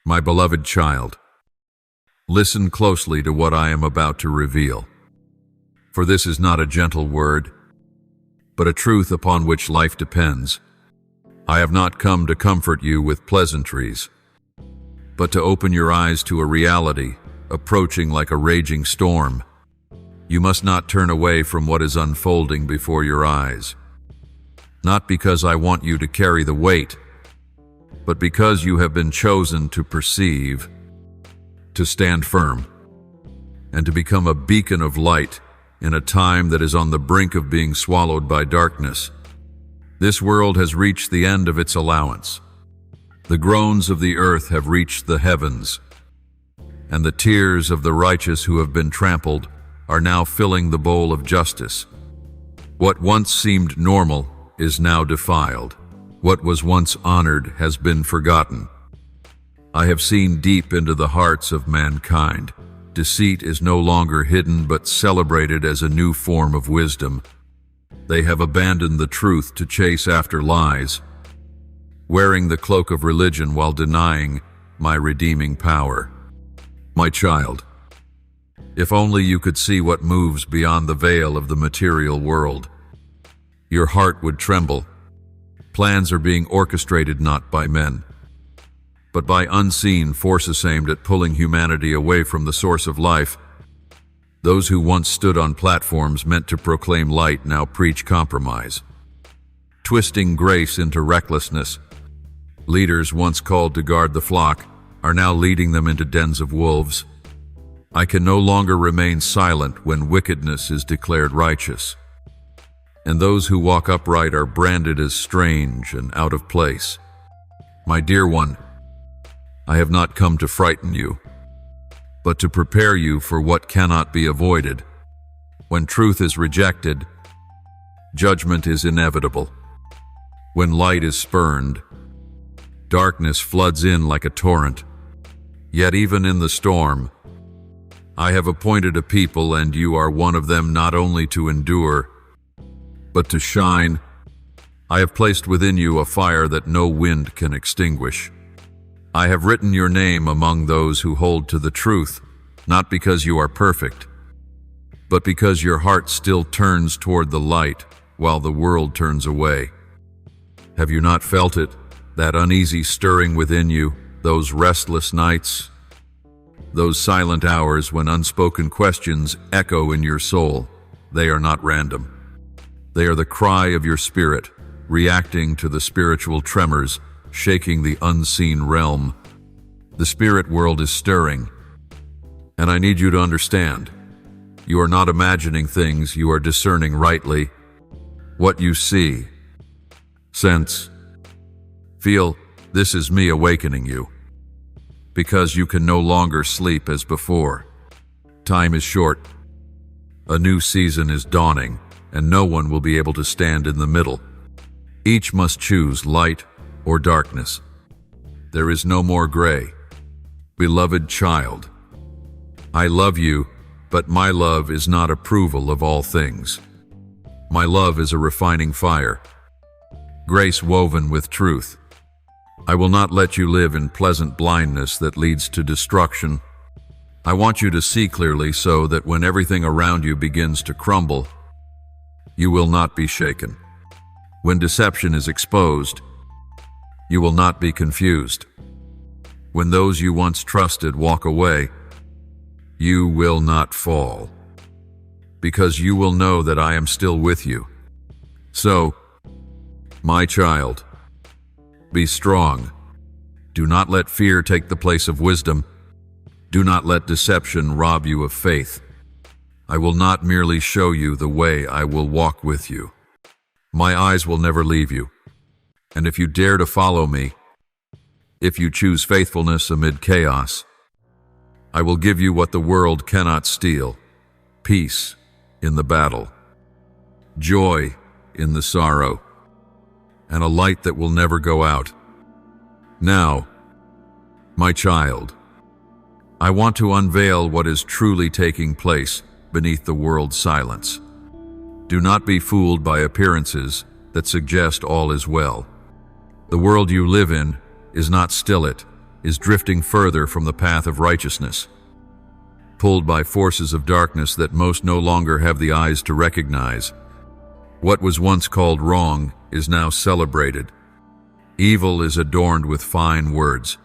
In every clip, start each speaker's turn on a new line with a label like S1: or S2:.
S1: My beloved child, listen closely to what I am about to reveal. For this is not a gentle word, but a truth upon which life depends. I have not come to comfort you with pleasantries, but to open your eyes to a reality approaching like a raging storm. You must not turn away from what is unfolding before your eyes. Not because I want you to carry the weight, but because you have been chosen to perceive, to stand firm, and to become a beacon of light in a time that is on the brink of being swallowed by darkness. This world has reached the end of its allowance. The groans of the earth have reached the heavens, and the tears of the righteous who have been trampled are now filling the bowl of justice. What once seemed normal is now defiled. What was once honored has been forgotten. I have seen deep into the hearts of mankind. Deceit is no longer hidden but celebrated as a new form of wisdom. They have abandoned the truth to chase after lies, wearing the cloak of religion while denying my redeeming power. My child, if only you could see what moves beyond the veil of the material world, your heart would tremble. Plans are being orchestrated not by men, but by unseen forces aimed at pulling humanity away from the source of life. Those who once stood on platforms meant to proclaim light now preach compromise, twisting grace into recklessness. Leaders once called to guard the flock are now leading them into dens of wolves. I can no longer remain silent when wickedness is declared righteous, and those who walk upright are branded as strange and out of place. My dear one, I have not come to frighten you, but to prepare you for what cannot be avoided. When truth is rejected, judgment is inevitable. When light is spurned, darkness floods in like a torrent. Yet even in the storm, I have appointed a people, and you are one of them, not only to endure, but to shine. I have placed within you a fire that no wind can extinguish. I have written your name among those who hold to the truth, not because you are perfect, but because your heart still turns toward the light while the world turns away. Have you not felt it, that uneasy stirring within you, those restless nights, those silent hours when unspoken questions echo in your soul? They are not random. They are the cry of your spirit, reacting to the spiritual tremors shaking the unseen realm. The spirit world is stirring, and I need you to understand. You are not imagining things, you are discerning rightly. What you see, sense, feel, this is me awakening you, because you can no longer sleep as before. Time is short. A new season is dawning, and no one will be able to stand in the middle. Each must choose light or darkness. There is no more gray. Beloved child, I love you, but my love is not approval of all things. My love is a refining fire, grace woven with truth. I will not let you live in pleasant blindness that leads to destruction. I want you to see clearly so that when everything around you begins to crumble, you will not be shaken. When deception is exposed, you will not be confused. When those you once trusted walk away, you will not fall, because you will know that I am still with you. So, my child, be strong. Do not let fear take the place of wisdom. Do not let deception rob you of faith. I will not merely show you the way, I will walk with you. My eyes will never leave you. And if you dare to follow me, if you choose faithfulness amid chaos, I will give you what the world cannot steal: peace in the battle, joy in the sorrow, and a light that will never go out. Now, my child, I want to unveil what is truly taking place beneath the world's silence. Do not be fooled by appearances that suggest all is well. The world you live in is not still, it is drifting further from the path of righteousness, pulled by forces of darkness that most no longer have the eyes to recognize. What was once called wrong is now celebrated. Evil is adorned with fine words,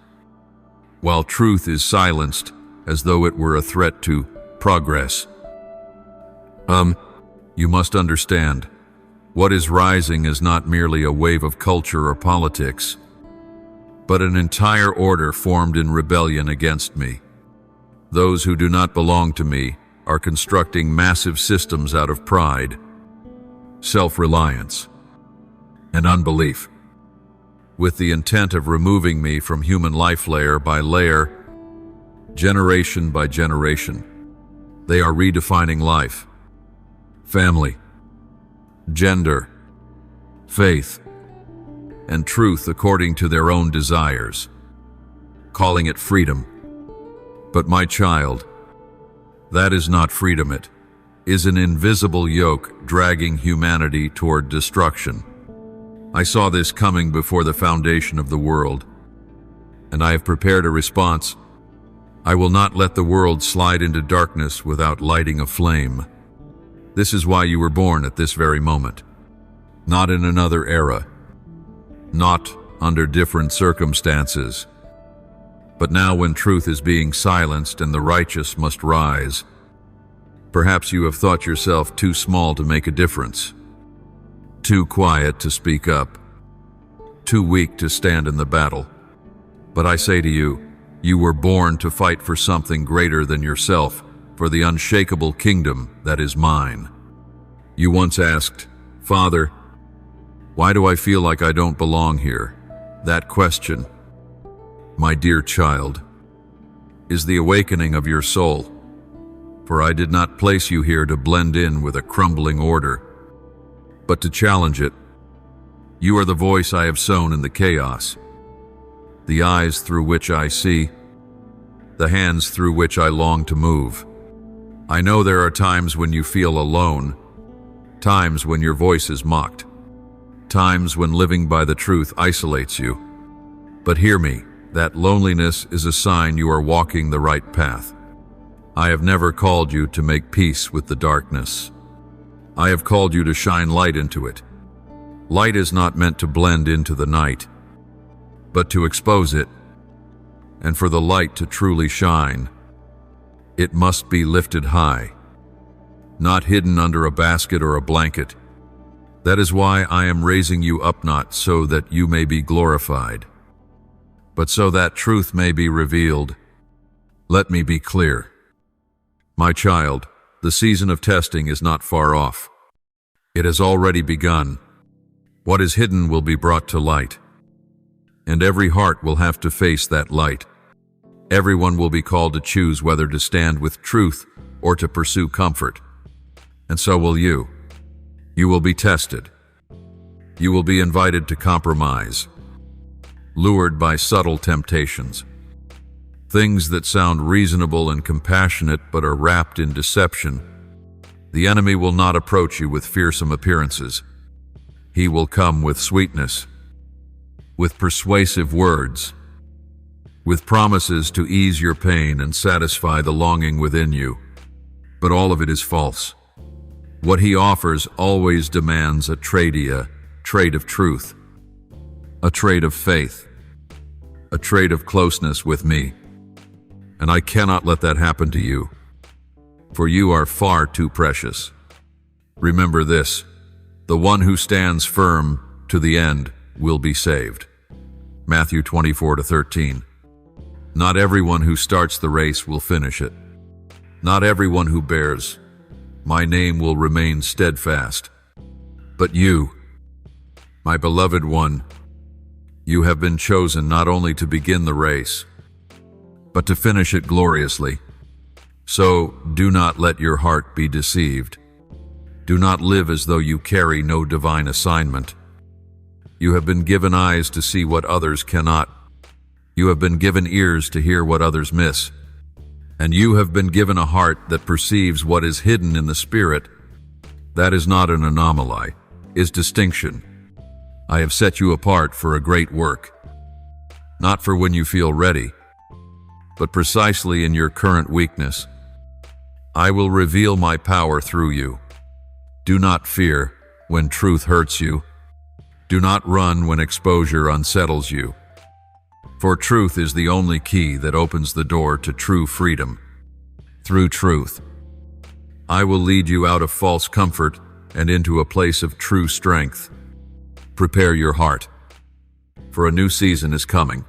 S1: while truth is silenced as though it were a threat to progress. You must understand, what is rising is not merely a wave of culture or politics, but an entire order formed in rebellion against me. Those who do not belong to me are constructing massive systems out of pride, self-reliance, and unbelief, with the intent of removing me from human life layer by layer, generation by generation. They are redefining life, family, gender, faith, and truth according to their own desires, calling it freedom. But my child, that is not freedom. It is an invisible yoke dragging humanity toward destruction. I saw this coming before the foundation of the world, and I have prepared a response. I will not let the world slide into darkness without lighting a flame. This is why you were born at this very moment, not in another era, not under different circumstances, but now when truth is being silenced and the righteous must rise. Perhaps you have thought yourself too small to make a difference, too quiet to speak up, too weak to stand in the battle. But I say to you, you were born to fight for something greater than yourself, for the unshakable kingdom that is mine. You once asked, "Father, why do I feel like I don't belong here?" That question, my dear child, is the awakening of your soul. For I did not place you here to blend in with a crumbling order, but to challenge it. You are the voice I have sown in the chaos, the eyes through which I see, the hands through which I long to move. I know there are times when you feel alone, times when your voice is mocked, times when living by the truth isolates you. But hear me, that loneliness is a sign you are walking the right path. I have never called you to make peace with the darkness. I have called you to shine light into it. Light is not meant to blend into the night, but to expose it. And for the light to truly shine, it must be lifted high, not hidden under a basket or a blanket. That is why I am raising you up, not so that you may be glorified, but so that truth may be revealed. Let me be clear. My child, the season of testing is not far off. It has already begun. What is hidden will be brought to light, and every heart will have to face that light. Everyone will be called to choose whether to stand with truth or to pursue comfort. And so will you. You will be tested. You will be invited to compromise, lured by subtle temptations. Things that sound reasonable and compassionate but are wrapped in deception. The enemy will not approach you with fearsome appearances. He will come with sweetness, with persuasive words, with promises to ease your pain and satisfy the longing within you. But all of it is false. What he offers always demands a trade of truth, a trade of faith, a trade of closeness with me. And I cannot let that happen to you, for you are far too precious. Remember this, the one who stands firm to the end will be saved. Matthew 24-13. Not everyone who starts the race will finish it. Not everyone who bears my name will remain steadfast. But you, my beloved one, you have been chosen not only to begin the race, but to finish it gloriously. So do not let your heart be deceived. Do not live as though you carry no divine assignment. You have been given eyes to see what others cannot. You have been given ears to hear what others miss. And you have been given a heart that perceives what is hidden in the spirit. That is not an anomaly, is distinction. I have set you apart for a great work. not for when you feel ready, but precisely in your current weakness. I will reveal my power through you. Do not fear when truth hurts you. Do not run when exposure unsettles you. For truth is the only key that opens the door to true freedom. Through truth, I will lead you out of false comfort and into a place of true strength. Prepare your heart, for a new season is coming,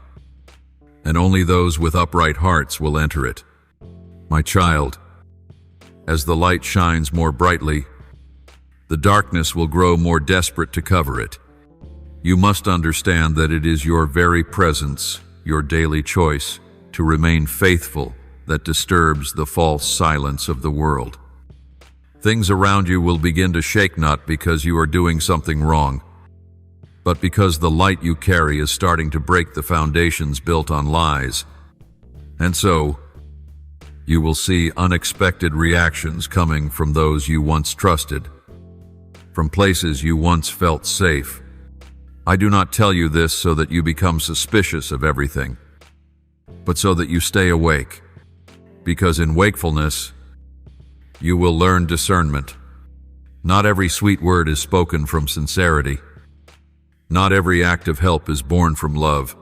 S1: and only those with upright hearts will enter it. My child, as the light shines more brightly, the darkness will grow more desperate to cover it. You must understand that it is your very presence, your daily choice, to remain faithful that disturbs the false silence of the world. Things around you will begin to shake not because you are doing something wrong, but because the light you carry is starting to break the foundations built on lies. And so, you will see unexpected reactions coming from those you once trusted, from places you once felt safe. I do not tell you this so that you become suspicious of everything, but so that you stay awake, because in wakefulness, you will learn discernment. Not every sweet word is spoken from sincerity. Not every act of help is born from love.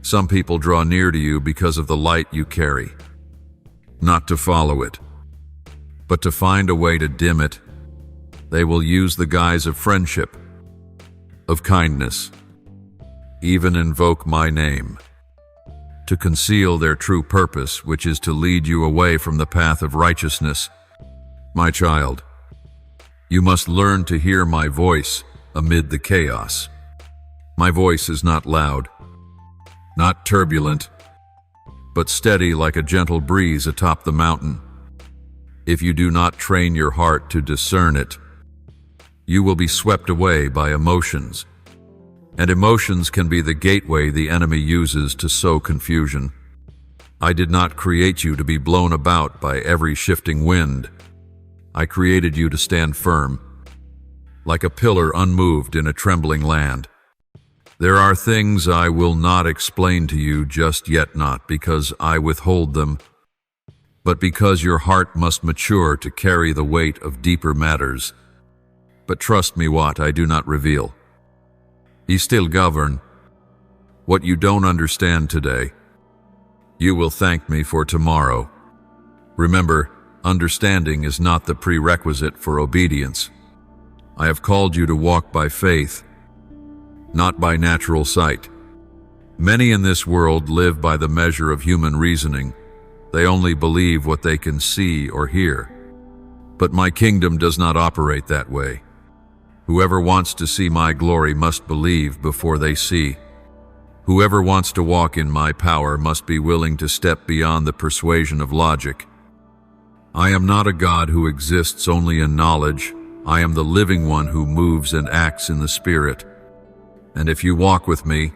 S1: Some people draw near to you because of the light you carry, not to follow it, but to find a way to dim it. They will use the guise of friendship, of kindness, even invoke my name, to conceal their true purpose, which is to lead you away from the path of righteousness. My child, you must learn to hear my voice amid the chaos. My voice is not loud, not turbulent, but steady like a gentle breeze atop the mountain. If you do not train your heart to discern it, you will be swept away by emotions, and emotions can be the gateway the enemy uses to sow confusion. I did not create you to be blown about by every shifting wind. I created you to stand firm, like a pillar unmoved in a trembling land. There are things I will not explain to you just yet, not because I withhold them, but because your heart must mature to carry the weight of deeper matters. But trust me, what I do not reveal, He still govern. What you don't understand today, you will thank me for tomorrow. Remember, understanding is not the prerequisite for obedience. I have called you to walk by faith, not by natural sight. Many in this world live by the measure of human reasoning. They only believe what they can see or hear. But my kingdom does not operate that way. Whoever wants to see my glory must believe before they see. Whoever wants to walk in my power must be willing to step beyond the persuasion of logic. I am not a God who exists only in knowledge. I am the living one who moves and acts in the Spirit. And if you walk with me,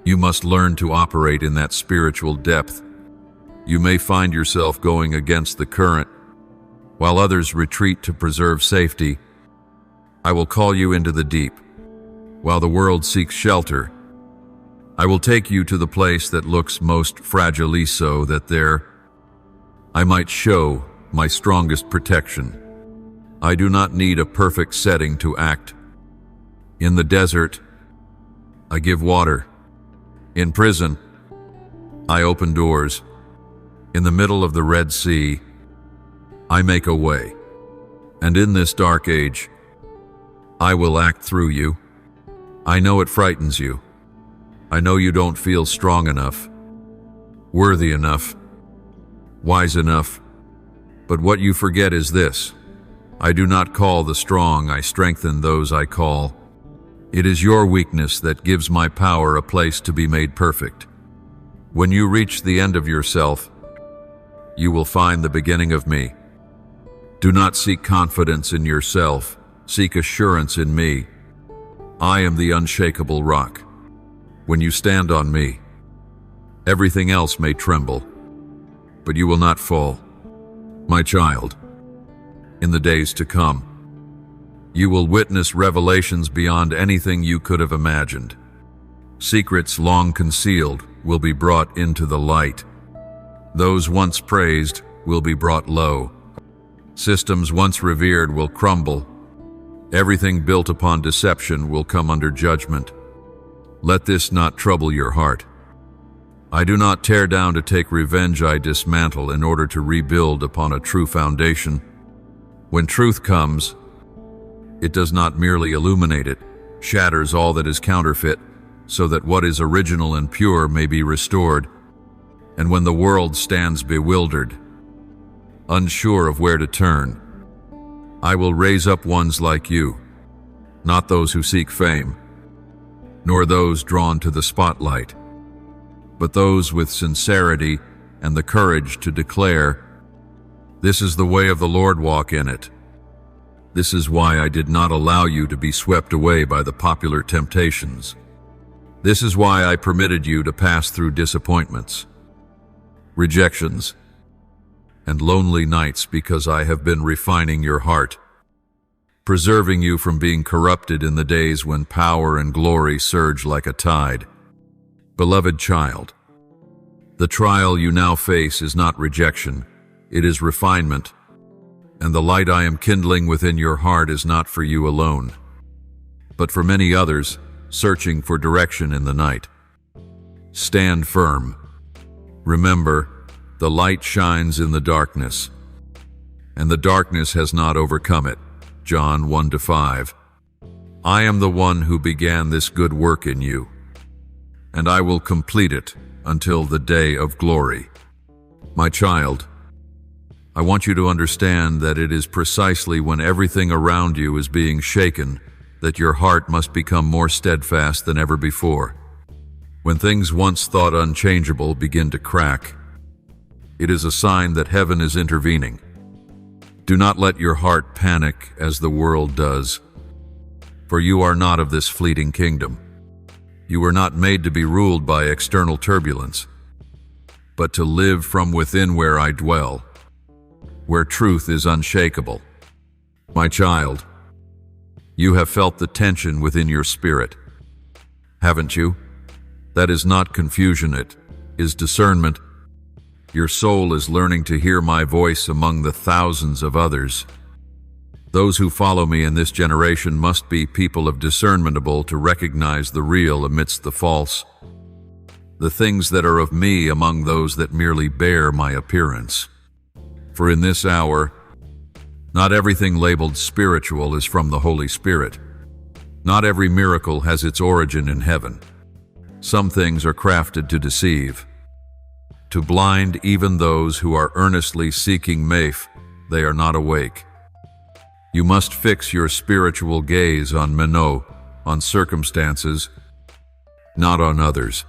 S1: you must learn to operate in that spiritual depth. You may find yourself going against the current, while others retreat to preserve safety. I will call you into the deep. While the world seeks shelter, I will take you to the place that looks most fragile, so that there I might show my strongest protection. I do not need a perfect setting to act. In the desert, I give water. In prison, I open doors. In the middle of the Red Sea, I make a way. And in this dark age, I will act through you. I know it frightens you. I know you don't feel strong enough, worthy enough, wise enough. But what you forget is this: I do not call the strong, I strengthen those I call. It is your weakness that gives my power a place to be made perfect. When you reach the end of yourself, you will find the beginning of me. Do not seek confidence in yourself, seek assurance in me. I am the unshakable rock. When you stand on me, everything else may tremble, but you will not fall. My child, in the days to come, you will witness revelations beyond anything you could have imagined. Secrets long concealed will be brought into the light. Those once praised will be brought low. Systems once revered will crumble. Everything built upon deception will come under judgment. Let this not trouble your heart. I do not tear down to take revenge, I dismantle in order to rebuild upon a true foundation. When truth comes, it does not merely illuminate it, shatters all that is counterfeit, so that what is original and pure may be restored. And when the world stands bewildered, unsure of where to turn, I will raise up ones like you, not those who seek fame, nor those drawn to the spotlight, but those with sincerity and the courage to declare, "This is the way of the Lord, walk in it." This is why I did not allow you to be swept away by the popular temptations. This is why I permitted you to pass through disappointments, rejections, and lonely nights, because I have been refining your heart, preserving you from being corrupted in the days when power and glory surge like a tide. Beloved child, the trial you now face is not rejection, it is refinement, and the light I am kindling within your heart is not for you alone, but for many others searching for direction in the night. Stand firm. Remember, the light shines in the darkness, and the darkness has not overcome it. John 1-5. I am the one who began this good work in you, and I will complete it until the day of glory. My child, I want you to understand that it is precisely when everything around you is being shaken that your heart must become more steadfast than ever before. When things once thought unchangeable begin to crack, it is a sign that heaven is intervening. Do not let your heart panic as the world does, for you are not of this fleeting kingdom. You were not made to be ruled by external turbulence, but to live from within where I dwell, where truth is unshakable. My child, you have felt the tension within your spirit, haven't you? That is not confusion, it is discernment. Your soul is learning to hear my voice among the thousands of others. Those who follow me in this generation must be people of discernment, able to recognize the real amidst the false, the things that are of me among those that merely bear my appearance. For in this hour, not everything labeled spiritual is from the Holy Spirit. Not every miracle has its origin in heaven. Some things are crafted to deceive, to blind even those who are earnestly seeking Mafe. They are not awake. You must fix your spiritual gaze on Minot, on circumstances, not on others,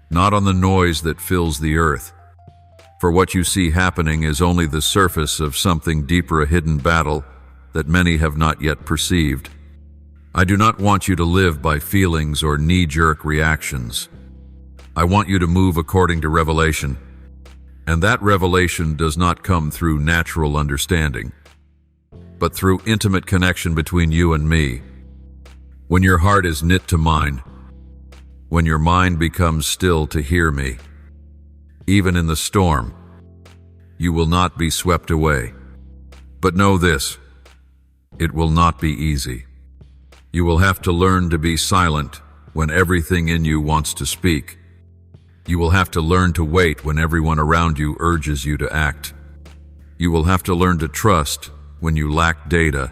S1: not on the noise that fills the earth. For what you see happening is only the surface of something deeper, a hidden battle that many have not yet perceived. I do not want you to live by feelings or knee-jerk reactions. I want you to move according to revelation, and that revelation does not come through natural understanding, but through intimate connection between you and me. When your heart is knit to mine, when your mind becomes still to hear me, even in the storm, you will not be swept away. But know this, it will not be easy. You will have to learn to be silent when everything in you wants to speak. You will have to learn to wait when everyone around you urges you to act. You will have to learn to trust when you lack data,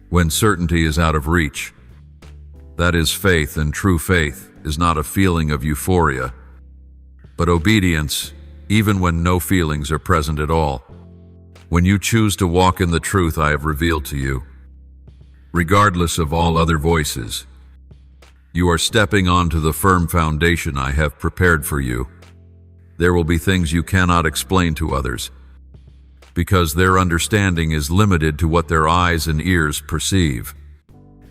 S1: when certainty is out of reach. That is faith, and true faith is not a feeling of euphoria, but obedience, even when no feelings are present at all. When you choose to walk in the truth I have revealed to you, regardless of all other voices, you are stepping onto the firm foundation I have prepared for you. There will be things you cannot explain to others, because their understanding is limited to what their eyes and ears perceive.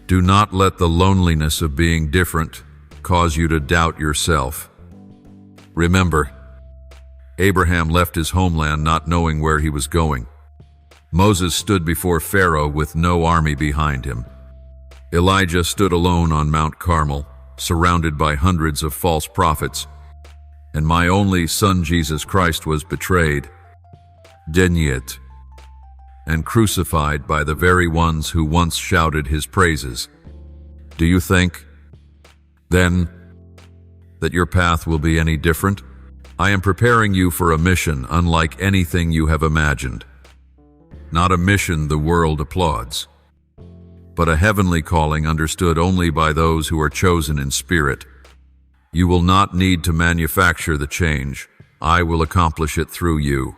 S1: Do not let the loneliness of being different cause you to doubt yourself. Remember, Abraham left his homeland not knowing where he was going. Moses stood before Pharaoh with no army behind him. Elijah stood alone on Mount Carmel, surrounded by hundreds of false prophets, and my only Son Jesus Christ was betrayed, denied, and crucified by the very ones who once shouted his praises. Do you think, then, that your path will be any different? I am preparing you for a mission unlike anything you have imagined. Not a mission the world applauds, but a heavenly calling understood only by those who are chosen in spirit. You will not need to manufacture the change. I will accomplish it through you.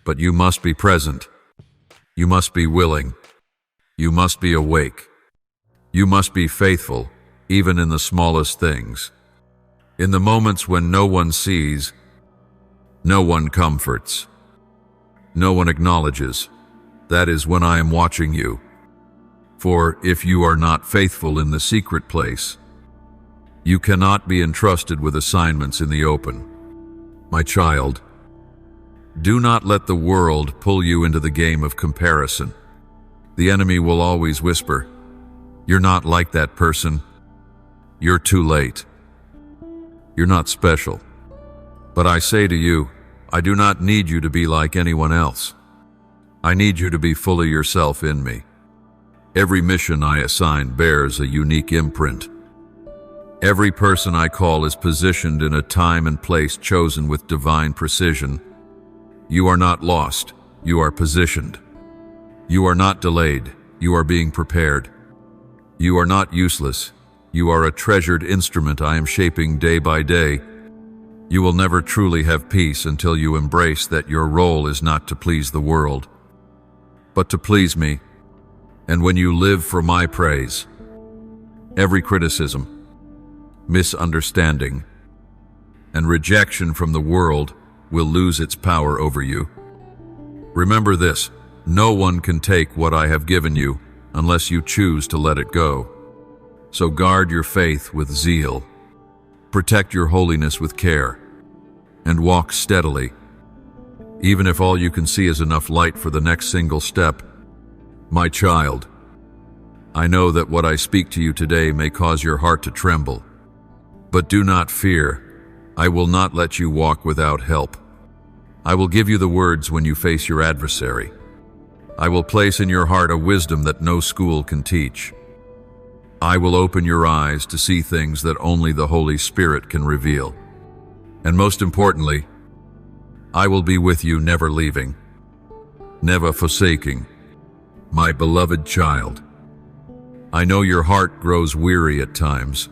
S1: But you must be present. You must be willing. You must be awake. You must be faithful, even in the smallest things. In the moments when no one sees, no one comforts, no one acknowledges, that is when I am watching you. For if you are not faithful in the secret place, you cannot be entrusted with assignments in the open. My child, do not let the world pull you into the game of comparison. The enemy will always whisper, "You're not like that person. You're too late. You're not special." But I say to you, I do not need you to be like anyone else. I need you to be fully yourself in me. Every mission I assign bears a unique imprint. Every person I call is positioned in a time and place chosen with divine precision. You are not lost, you are positioned. You are not delayed, you are being prepared. You are not useless, you are a treasured instrument I am shaping day by day. You will never truly have peace until you embrace that your role is not to please the world, but to please me. And when you live for my praise, every criticism, misunderstanding, and rejection from the world will lose its power over you. Remember this, no one can take what I have given you unless you choose to let it go. So guard your faith with zeal, protect your holiness with care, and walk steadily, even if all you can see is enough light for the next single step. My child, I know that what I speak to you today may cause your heart to tremble, but do not fear. I will not let you walk without help. I will give you the words when you face your adversary. I will place in your heart a wisdom that no school can teach. I will open your eyes to see things that only the Holy Spirit can reveal. And most importantly, I will be with you, never leaving, never forsaking. My beloved child, I know your heart grows weary at times.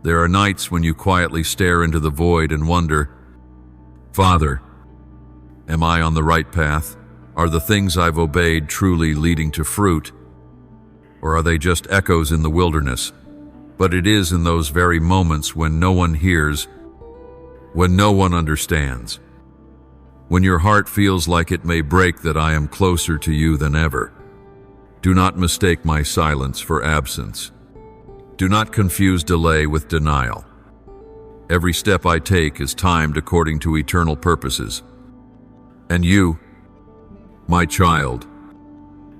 S1: There are nights when you quietly stare into the void and wonder, Father, am I on the right path? Are the things I've obeyed truly leading to fruit? Or are they just echoes in the wilderness? But it is in those very moments when no one hears, when no one understands, when your heart feels like it may break, that I am closer to you than ever. Do not mistake my silence for absence. Do not confuse delay with denial. Every step I take is timed according to eternal purposes. And you, my child,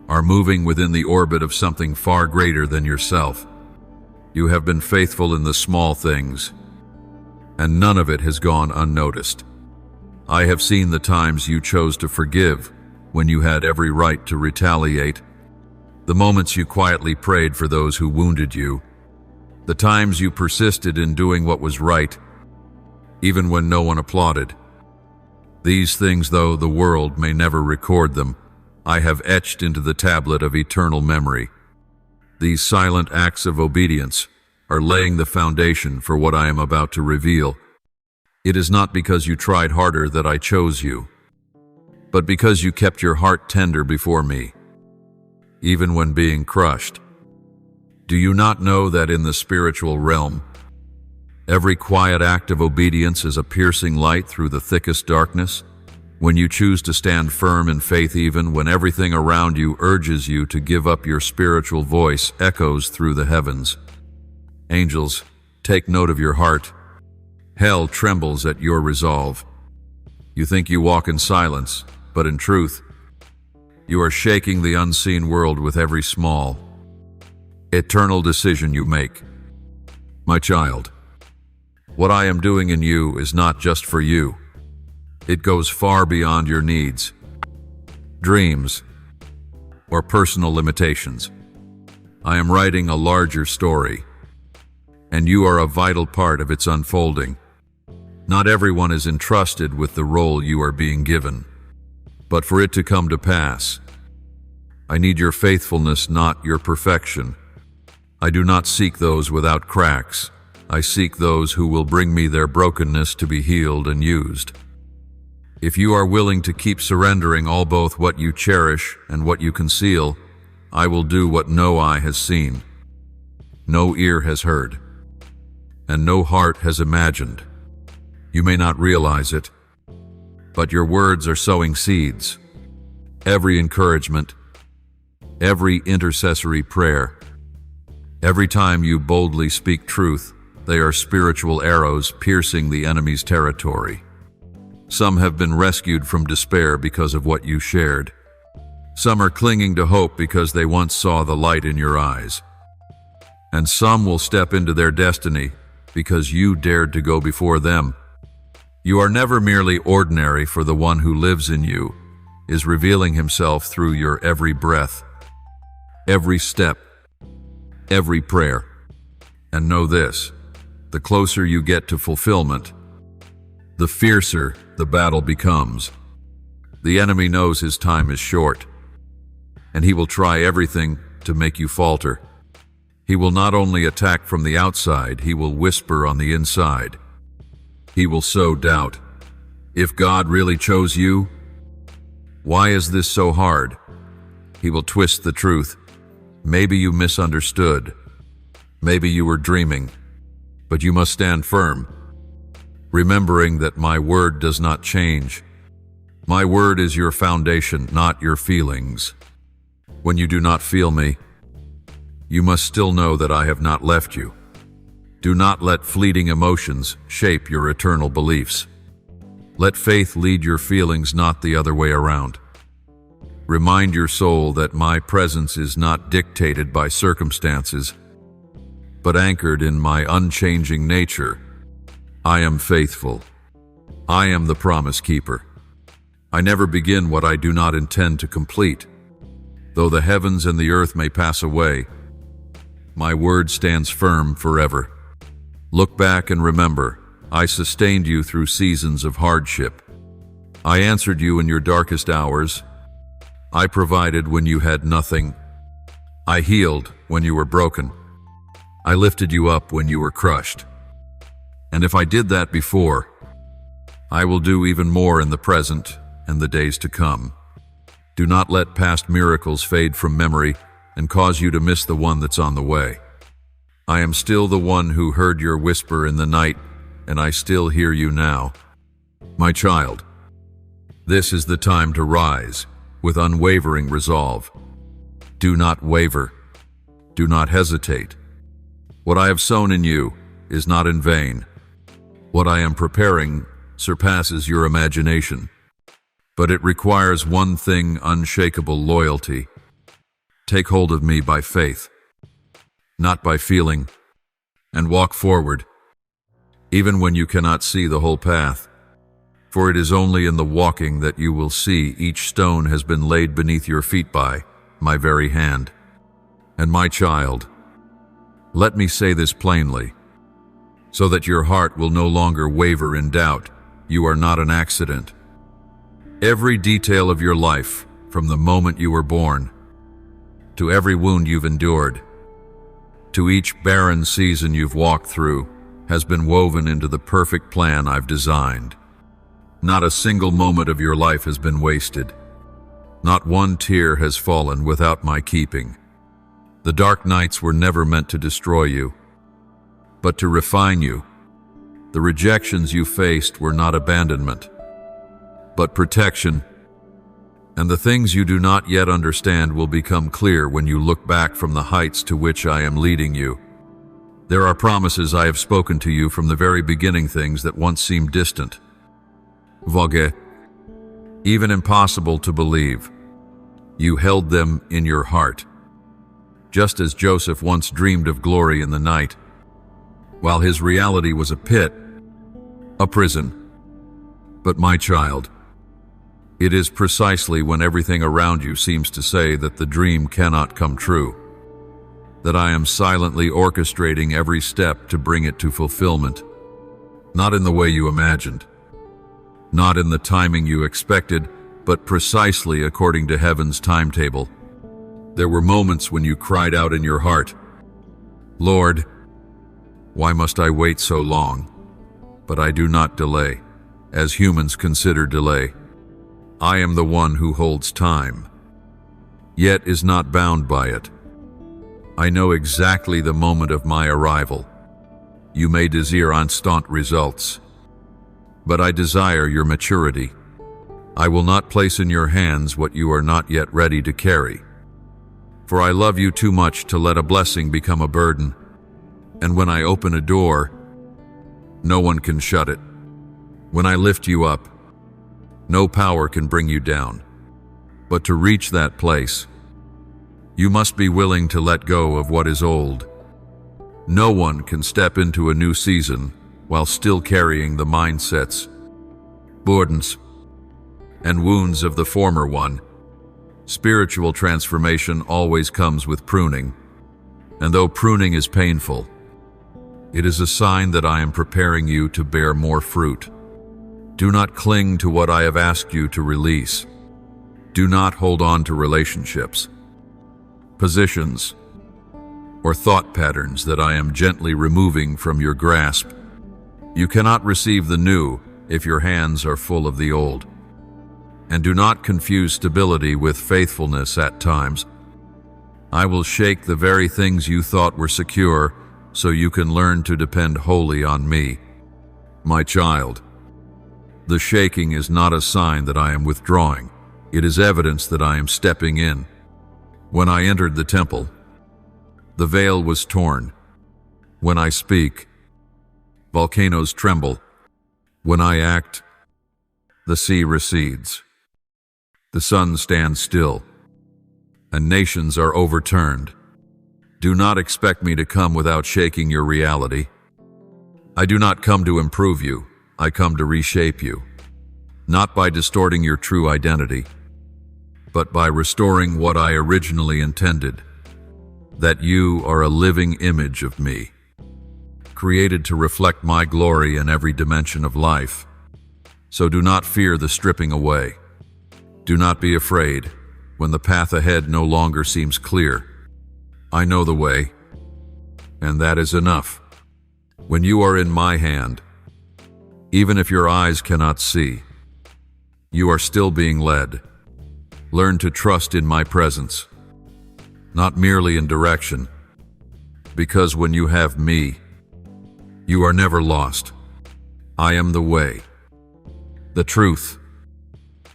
S1: are moving within the orbit of something far greater than yourself. You have been faithful in the small things, and none of it has gone unnoticed. I have seen the times you chose to forgive when you had every right to retaliate, the moments you quietly prayed for those who wounded you, the times you persisted in doing what was right, even when no one applauded. These things, though the world may never record them, I have etched into the tablet of eternal memory. These silent acts of obedience are laying the foundation for what I am about to reveal. It is not because you tried harder that I chose you, but because you kept your heart tender before me, even when being crushed. Do you not know that in the spiritual realm, every quiet act of obedience is a piercing light through the thickest darkness? When you choose to stand firm in faith even when everything around you urges you to give up, your spiritual voice echoes through the heavens. Angels, take note of your heart. Hell trembles at your resolve. You think you walk in silence, but in truth, you are shaking the unseen world with every small, eternal decision you make. My child, what I am doing in you is not just for you. It goes far beyond your needs, dreams, or personal limitations. I am writing a larger story, and you are a vital part of its unfolding. Not everyone is entrusted with the role you are being given, but for it to come to pass, I need your faithfulness, not your perfection. I do not seek those without cracks. I seek those who will bring me their brokenness to be healed and used. If you are willing to keep surrendering all, both what you cherish and what you conceal, I will do what no eye has seen, no ear has heard, and no heart has imagined. You may not realize it, but your words are sowing seeds. Every encouragement, every intercessory prayer, every time you boldly speak truth, they are spiritual arrows piercing the enemy's territory. Some have been rescued from despair because of what you shared. Some are clinging to hope because they once saw the light in your eyes. And some will step into their destiny because you dared to go before them. You are never merely ordinary, for the one who lives in you is revealing himself through your every breath, every step, every prayer. And know this, the closer you get to fulfillment, the fiercer the battle becomes. The enemy knows his time is short, and he will try everything to make you falter. He will not only attack from the outside, he will whisper on the inside. He will sow doubt. If God really chose you, why is this so hard? He will twist the truth. Maybe you misunderstood. Maybe you were dreaming. But you must stand firm, remembering that my word does not change. My word is your foundation, not your feelings. When you do not feel me, you must still know that I have not left you. Do not let fleeting emotions shape your eternal beliefs. Let faith lead your feelings, not the other way around. Remind your soul that my presence is not dictated by circumstances, but anchored in my unchanging nature. I am faithful. I am the promise keeper. I never begin what I do not intend to complete. Though the heavens and the earth may pass away, my word stands firm forever. Look back and remember, I sustained you through seasons of hardship. I answered you in your darkest hours. I provided when you had nothing. I healed when you were broken. I lifted you up when you were crushed. And if I did that before, I will do even more in the present and the days to come. Do not let past miracles fade from memory and cause you to miss the one that's on the way. I am still the one who heard your whisper in the night, and I still hear you now. My child, this is the time to rise with unwavering resolve. Do not waver. Do not hesitate. What I have sown in you is not in vain. What I am preparing surpasses your imagination. But it requires one thing: unshakable loyalty. Take hold of me by faith, not by feeling, and walk forward, even when you cannot see the whole path. For it is only in the walking that you will see each stone has been laid beneath your feet by my very hand. And my child, let me say this plainly, so that your heart will no longer waver in doubt. You are not an accident. Every detail of your life, from the moment you were born, to every wound you've endured, to each barren season you've walked through, has been woven into the perfect plan I've designed. Not a single moment of your life has been wasted. Not one tear has fallen without my keeping. The dark nights were never meant to destroy you, but to refine you. The rejections you faced were not abandonment, but protection. And the things you do not yet understand will become clear when you look back from the heights to which I am leading you. There are promises I have spoken to you from the very beginning, things that once seemed distant, vague, even impossible to believe. You held them in your heart, just as Joseph once dreamed of glory in the night. while his reality was a pit, a prison. But my child, it is precisely when everything around you seems to say that the dream cannot come true, that I am silently orchestrating every step to bring it to fulfillment, not in the way you imagined, not in the timing you expected, but precisely according to heaven's timetable. There were moments when you cried out in your heart, "Lord, why must I wait so long?" But I do not delay, as humans consider delay. I am the one who holds time, yet is not bound by it. I know exactly the moment of my arrival. You may desire instant results, but I desire your maturity. I will not place in your hands what you are not yet ready to carry. For I love you too much to let a blessing become a burden. And when I open a door, no one can shut it. When I lift you up, no power can bring you down. But to reach that place, you must be willing to let go of what is old. No one can step into a new season while still carrying the mindsets, burdens, and wounds of the former one. Spiritual transformation always comes with pruning, and though pruning is painful, it is a sign that I am preparing you to bear more fruit. Do not cling to what I have asked you to release. Do not hold on to relationships, positions, or thought patterns that I am gently removing from your grasp. You cannot receive the new if your hands are full of the old. And do not confuse stability with faithfulness at times. I will shake the very things you thought were secure so you can learn to depend wholly on me. My child, the shaking is not a sign that I am withdrawing. It is evidence that I am stepping in. When I entered the temple, the veil was torn. When I speak, volcanoes tremble. When I act, the sea recedes. The sun stands still, and nations are overturned. Do not expect me to come without shaking your reality. I do not come to improve you, I come to reshape you, not by distorting your true identity, but by restoring what I originally intended, that you are a living image of me, created to reflect my glory in every dimension of life. So do not fear the stripping away. Do not be afraid when the path ahead no longer seems clear. I know the way, and that is enough. When you are in my hand, even if your eyes cannot see, you are still being led. Learn to trust in my presence, not merely in direction, because when you have me, you are never lost. I am the way, the truth,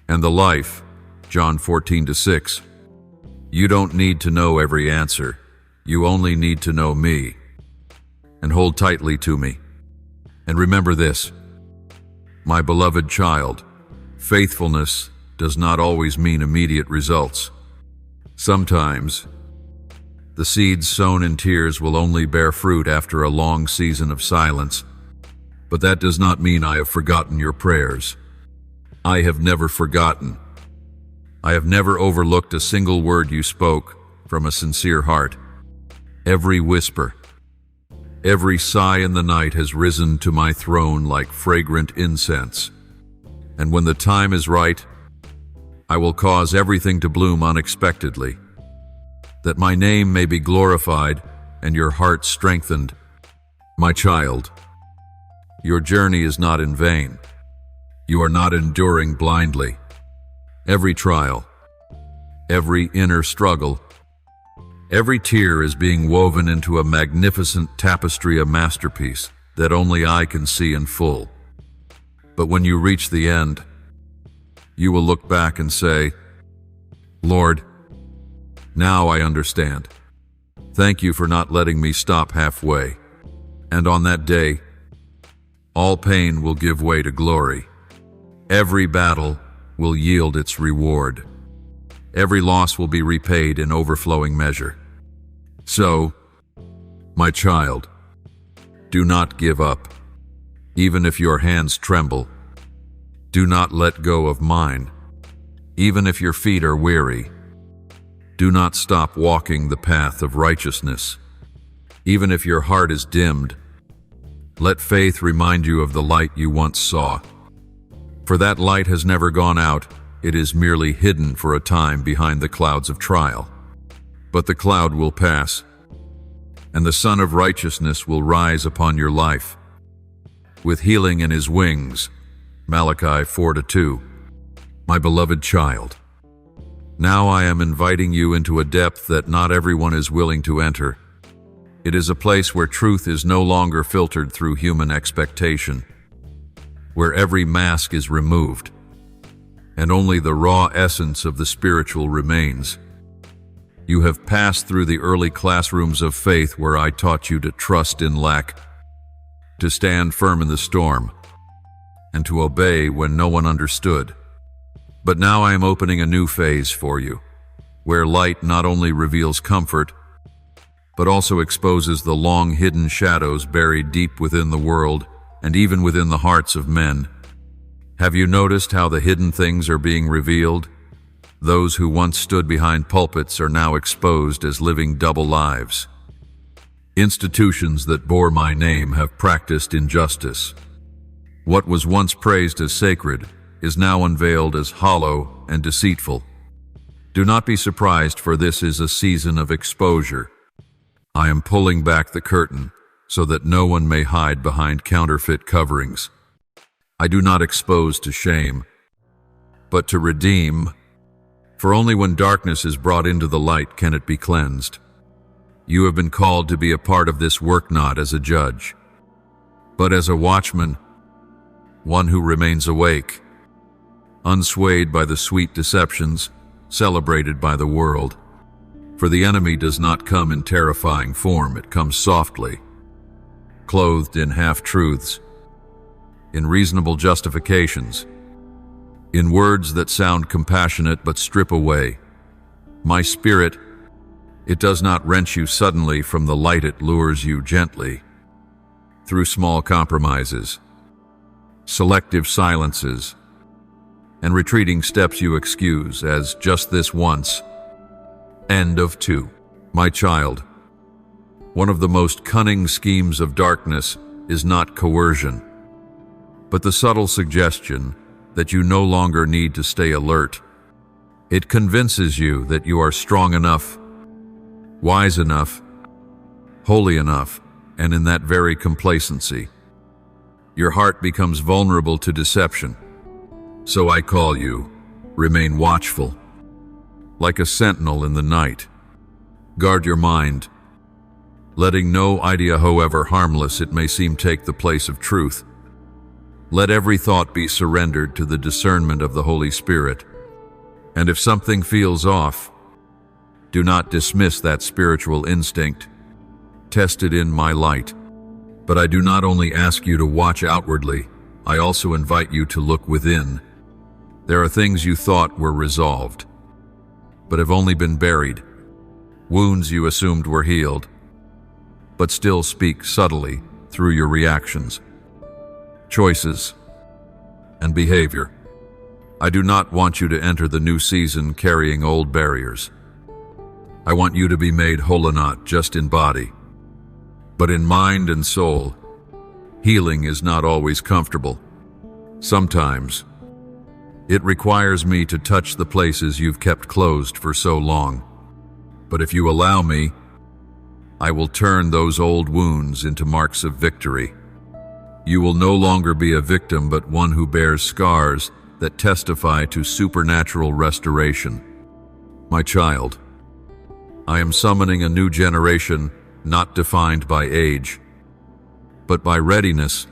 S1: and the life. John 14:6. You don't need to know every answer. You only need to know me. And hold tightly to me. And remember this, my beloved child, faithfulness does not always mean immediate results. Sometimes, the seeds sown in tears will only bear fruit after a long season of silence. But that does not mean I have forgotten your prayers. I have never forgotten. I have never overlooked a single word you spoke from a sincere heart. Every whisper, every sigh in the night has risen to my throne like fragrant incense. And when the time is right, I will cause everything to bloom unexpectedly, that my name may be glorified and your heart strengthened. My child, your journey is not in vain. You are not enduring blindly. Every trial, every inner struggle, every tear is being woven into a magnificent tapestry, a masterpiece that only I can see in full. But when you reach the end, you will look back and say, Lord, now I understand. Thank you for not letting me stop halfway. And on that day, all pain will give way to glory. Every battle will yield its reward. Every loss will be repaid in overflowing measure. So, my child, Do not give up, even if your hands tremble. Do not let go of mine, even if your feet are weary. Do not stop walking the path of righteousness, even if your heart is dimmed. Let faith remind you of the light you once saw. For that light has never gone out, it is merely hidden for a time behind the clouds of trial. But the cloud will pass, and the Sun of Righteousness will rise upon your life, with healing in his wings. Malachi 4:2. My beloved child, now I am inviting you into a depth that not everyone is willing to enter. It is a place where truth is no longer filtered through human expectation, where every mask is removed, and only the raw essence of the spiritual remains. You have passed through the early classrooms of faith where I taught you to trust in lack, to stand firm in the storm, and to obey when no one understood. But now I am opening a new phase for you, where light not only reveals comfort, but also exposes the long-hidden shadows buried deep within the world and even within the hearts of men. Have you noticed how the hidden things are being revealed? Those who once stood behind pulpits are now exposed as living double lives. Institutions that bore my name have practiced injustice. What was once praised as sacred is now unveiled as hollow and deceitful. Do not be surprised, for this is a season of exposure. I am pulling back the curtain so that no one may hide behind counterfeit coverings. I do not expose to shame, but to redeem. For only when darkness is brought into the light can it be cleansed. You have been called to be a part of this work not as a judge, but as a watchman, one who remains awake, unswayed by the sweet deceptions celebrated by the world. For the enemy does not come in terrifying form, it comes softly, clothed in half-truths, in reasonable justifications, in words that sound compassionate but strip away. My spirit, it does not wrench you suddenly from the light, it lures you gently, through small compromises, selective silences, and retreating steps you excuse as just this once. End of 2. My child, one of the most cunning schemes of darkness is not coercion, but the subtle suggestion that you no longer need to stay alert. It convinces you that you are strong enough, wise enough, holy enough, and in that very complacency, your heart becomes vulnerable to deception. So I call you, remain watchful, like a sentinel in the night. Guard your mind, letting no idea, however harmless it may seem, take the place of truth. Let every thought be surrendered to the discernment of the Holy Spirit. And if something feels off, do not dismiss that spiritual instinct. Test it in my light. But I do not only ask you to watch outwardly, I also invite you to look within. There are things you thought were resolved, but have only been buried. Wounds you assumed were healed, but still speak subtly through your reactions, choices, and behavior. I do not want you to enter the new season carrying old barriers. I want you to be made whole, not just in body, but in mind and soul. Healing is not always comfortable. Sometimes it requires me to touch the places you've kept closed for so long. But if you allow me, I will turn those old wounds into marks of victory. You will no longer be a victim, but one who bears scars that testify to supernatural restoration. My child, I am summoning a new generation not defined by age, but by readiness,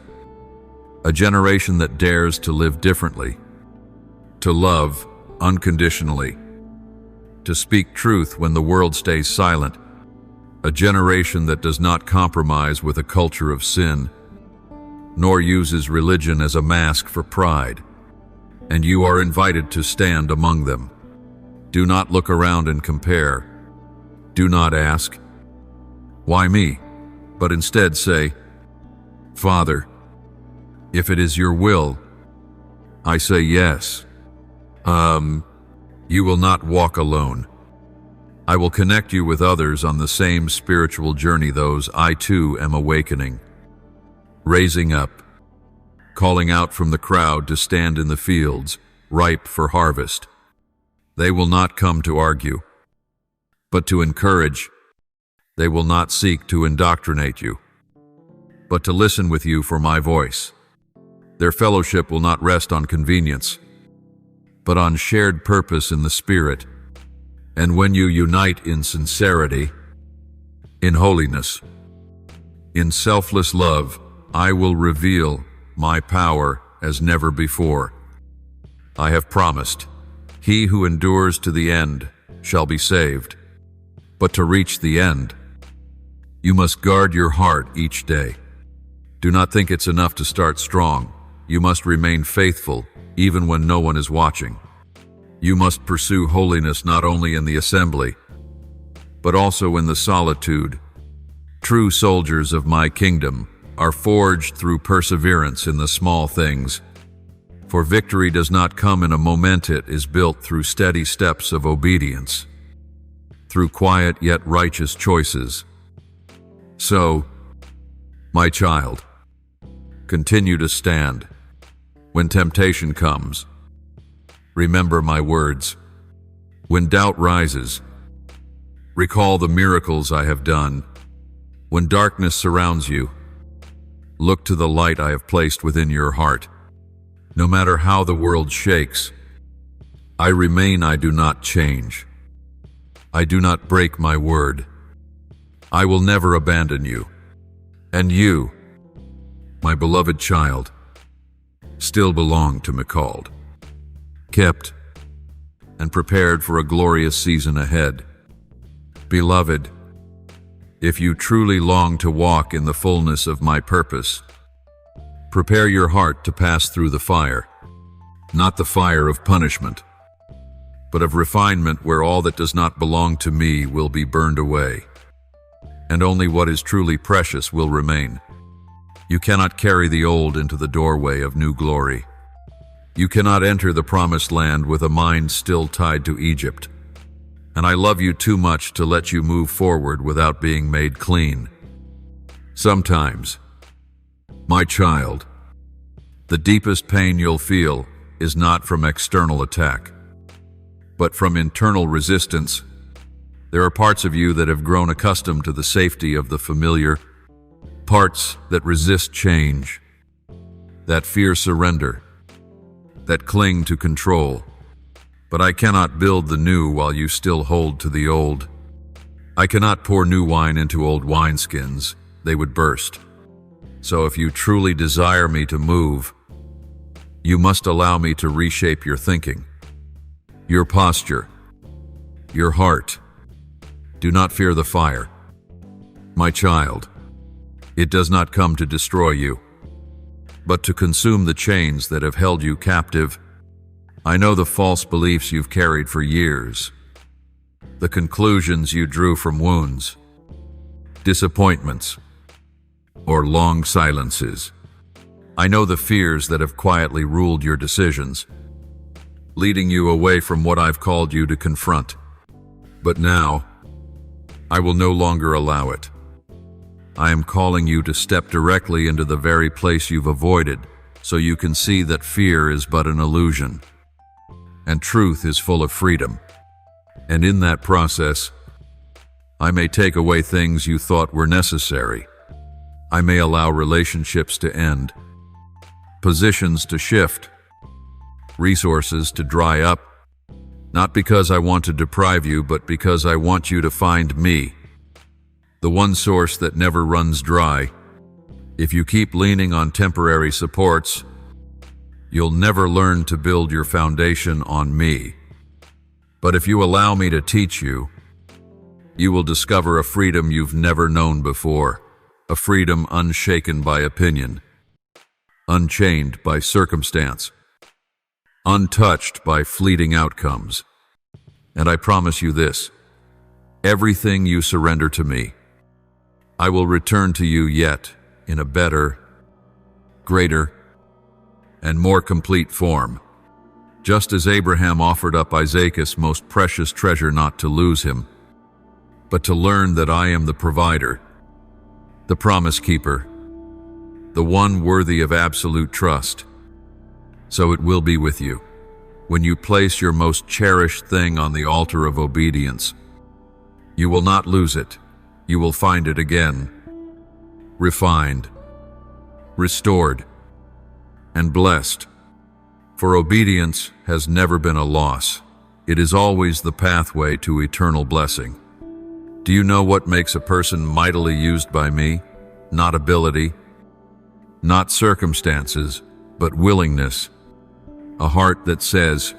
S1: a generation that dares to live differently, to love unconditionally, to speak truth when the world stays silent, a generation that does not compromise with a culture of sin, nor uses religion as a mask for pride. And you are invited to stand among them. Do not look around and compare. Do not ask, "Why me?" but instead say, Father, if it is your will, I say yes. You will not walk alone. I will connect you with others on the same spiritual journey, those I too am awakening, raising up, calling out from the crowd to stand in the fields, ripe for harvest. They will not come to argue, but to encourage. They will not seek to indoctrinate you, but to listen with you for my voice. Their fellowship will not rest on convenience, but on shared purpose in the Spirit. And when you unite in sincerity, in holiness, in selfless love, I will reveal my power as never before. I have promised, he who endures to the end shall be saved. But to reach the end, you must guard your heart each day. Do not think it's enough to start strong. You must remain faithful even when no one is watching. You must pursue holiness not only in the assembly, but also in the solitude. True soldiers of my kingdom are forged through perseverance in the small things. For victory does not come in a moment, it is built through steady steps of obedience, through quiet yet righteous choices. So, my child, continue to stand. When temptation comes, remember my words. When doubt rises, recall the miracles I have done. When darkness surrounds you, look to the light I have placed within your heart. No matter how the world shakes, I remain, I do not change. I do not break my word. I will never abandon you. And you, my beloved child, still belong to McCalled, kept and prepared for a glorious season ahead. Beloved, if you truly long to walk in the fullness of my purpose, prepare your heart to pass through the fire, not the fire of punishment, but of refinement, where all that does not belong to me will be burned away, and only what is truly precious will remain. You cannot carry the old into the doorway of new glory. You cannot enter the promised land with a mind still tied to Egypt. And I love you too much to let you move forward without being made clean. Sometimes, my child, the deepest pain you'll feel is not from external attack, but from internal resistance. There are parts of you that have grown accustomed to the safety of the familiar, parts that resist change, that fear surrender, that cling to control. But I cannot build the new while you still hold to the old. I cannot pour new wine into old wineskins. They would burst. So if you truly desire me to move, you must allow me to reshape your thinking, your posture, your heart. Do not fear the fire. My child, it does not come to destroy you, but to consume the chains that have held you captive. I know the false beliefs you've carried for years, the conclusions you drew from wounds, disappointments, or long silences. I know the fears that have quietly ruled your decisions, leading you away from what I've called you to confront. But now, I will no longer allow it. I am calling you to step directly into the very place you've avoided, so you can see that fear is but an illusion, and truth is full of freedom. And in that process, I may take away things you thought were necessary. I may allow relationships to end, positions to shift, resources to dry up, not because I want to deprive you, but because I want you to find me, the one source that never runs dry. If you keep leaning on temporary supports, you'll never learn to build your foundation on me. But if you allow me to teach you, you will discover a freedom you've never known before, a freedom unshaken by opinion, unchained by circumstance, untouched by fleeting outcomes. And I promise you this: everything you surrender to me, I will return to you yet in a better, greater, and more complete form. Just as Abraham offered up Isaac's most precious treasure not to lose him, but to learn that I am the provider, the promise keeper, the one worthy of absolute trust. So it will be with you when you place your most cherished thing on the altar of obedience. You will not lose it. You will find it again, refined, restored, and blessed. For obedience has never been a loss. It is always the pathway to eternal blessing. Do you know what makes a person mightily used by me? Not ability, not circumstances, but willingness. A heart that says,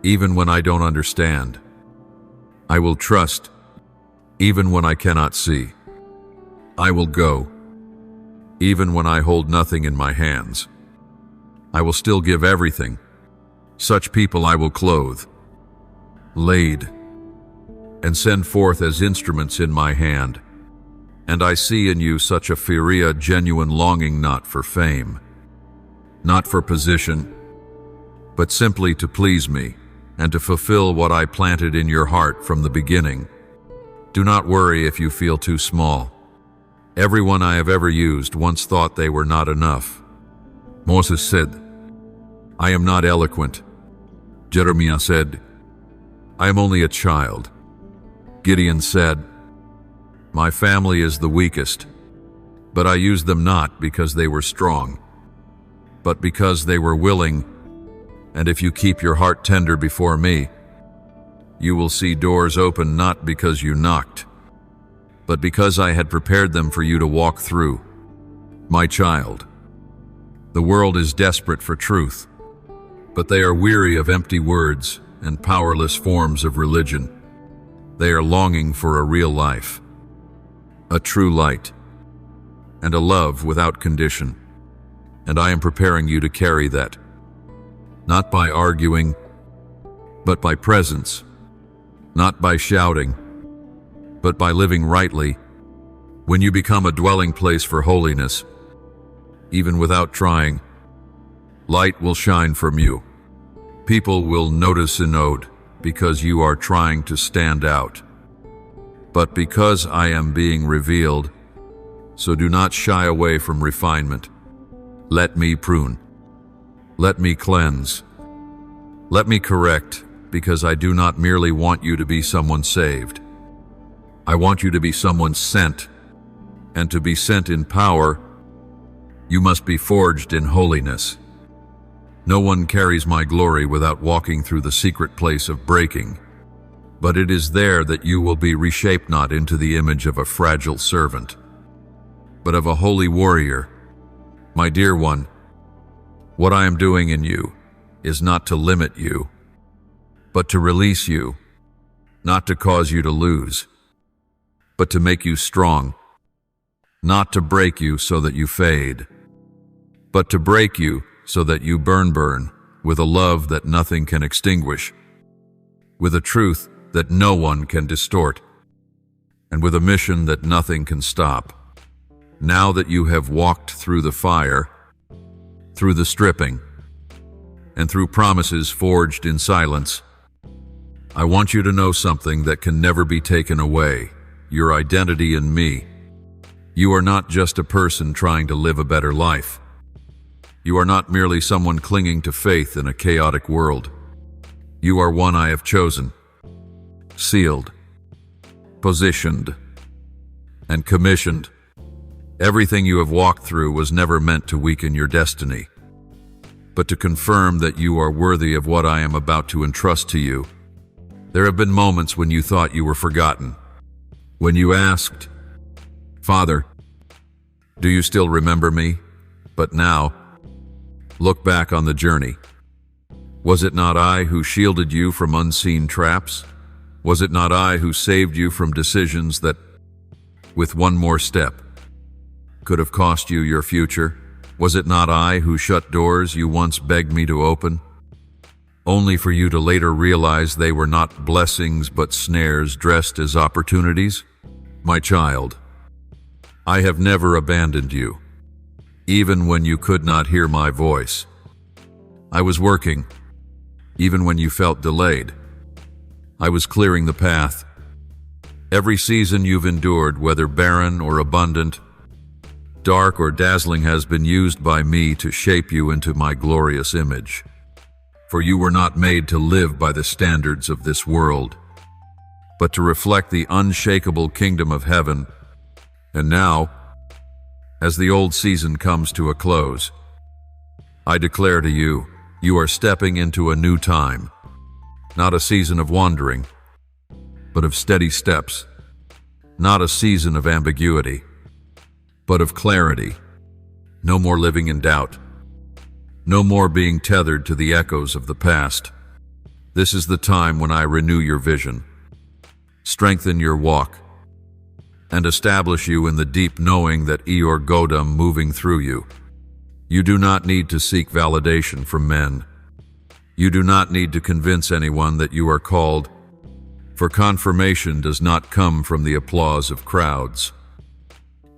S1: even when I don't understand, I will trust, even when I cannot see. I will go, even when I hold nothing in my hands. I will still give everything. Such people I will clothe, lade, and send forth as instruments in my hand. And I see in you such a philia, genuine longing not for fame, not for position, but simply to please me and to fulfill what I planted in your heart from the beginning. Do not worry if you feel too small. Everyone I have ever used once thought they were not enough. Moses said, I am not eloquent. Jeremiah said, I am only a child. Gideon said, my family is the weakest, but I used them not because they were strong, but because they were willing. And if you keep your heart tender before me, you will see doors open not because you knocked, but because I had prepared them for you to walk through. My child, the world is desperate for truth, but they are weary of empty words and powerless forms of religion. They are longing for a real life, a true light, and a love without condition. And I am preparing you to carry that, not by arguing, but by presence, not by shouting, but by living rightly. When you become a dwelling place for holiness, even without trying, light will shine from you. People will notice and note because you are trying to stand out. But because I am being revealed, so do not shy away from refinement. Let me prune. Let me cleanse. Let me correct, because I do not merely want you to be someone saved. I want you to be someone sent, and to be sent in power, you must be forged in holiness. No one carries my glory without walking through the secret place of breaking, but it is there that you will be reshaped not into the image of a fragile servant, but of a holy warrior. My dear one, what I am doing in you is not to limit you, but to release you, not to cause you to lose, but to make you strong, not to break you so that you fade, but to break you so that you burn with a love that nothing can extinguish, with a truth that no one can distort, and with a mission that nothing can stop. Now that you have walked through the fire, through the stripping, and through promises forged in silence, I want you to know something that can never be taken away: your identity in me. You are not just a person trying to live a better life. You are not merely someone clinging to faith in a chaotic world. You are one I have chosen, sealed, positioned, and commissioned. Everything you have walked through was never meant to weaken your destiny, but to confirm that you are worthy of what I am about to entrust to you. There have been moments when you thought you were forgotten, when you asked, Father, do you still remember me? But now, look back on the journey. Was it not I who shielded you from unseen traps? Was it not I who saved you from decisions that, with one more step, could have cost you your future? Was it not I who shut doors you once begged me to open, only for you to later realize they were not blessings but snares dressed as opportunities? My child, I have never abandoned you. even when you could not hear my voice. I was working, even when you felt delayed. I was clearing the path. Every season you've endured, whether barren or abundant, dark or dazzling, has been used by me to shape you into my glorious image. For you were not made to live by the standards of this world, but to reflect the unshakable kingdom of heaven. And now, as the old season comes to a close, I declare to you, you are stepping into a new time, not a season of wandering, but of steady steps, not a season of ambiguity, but of clarity. No more living in doubt, no more being tethered to the echoes of the past. This is the time when I renew your vision, strengthen your walk, and establish you in the deep knowing that Eor Godam moving through you. You do not need to seek validation from men. You do not need to convince anyone that you are called, for confirmation does not come from the applause of crowds,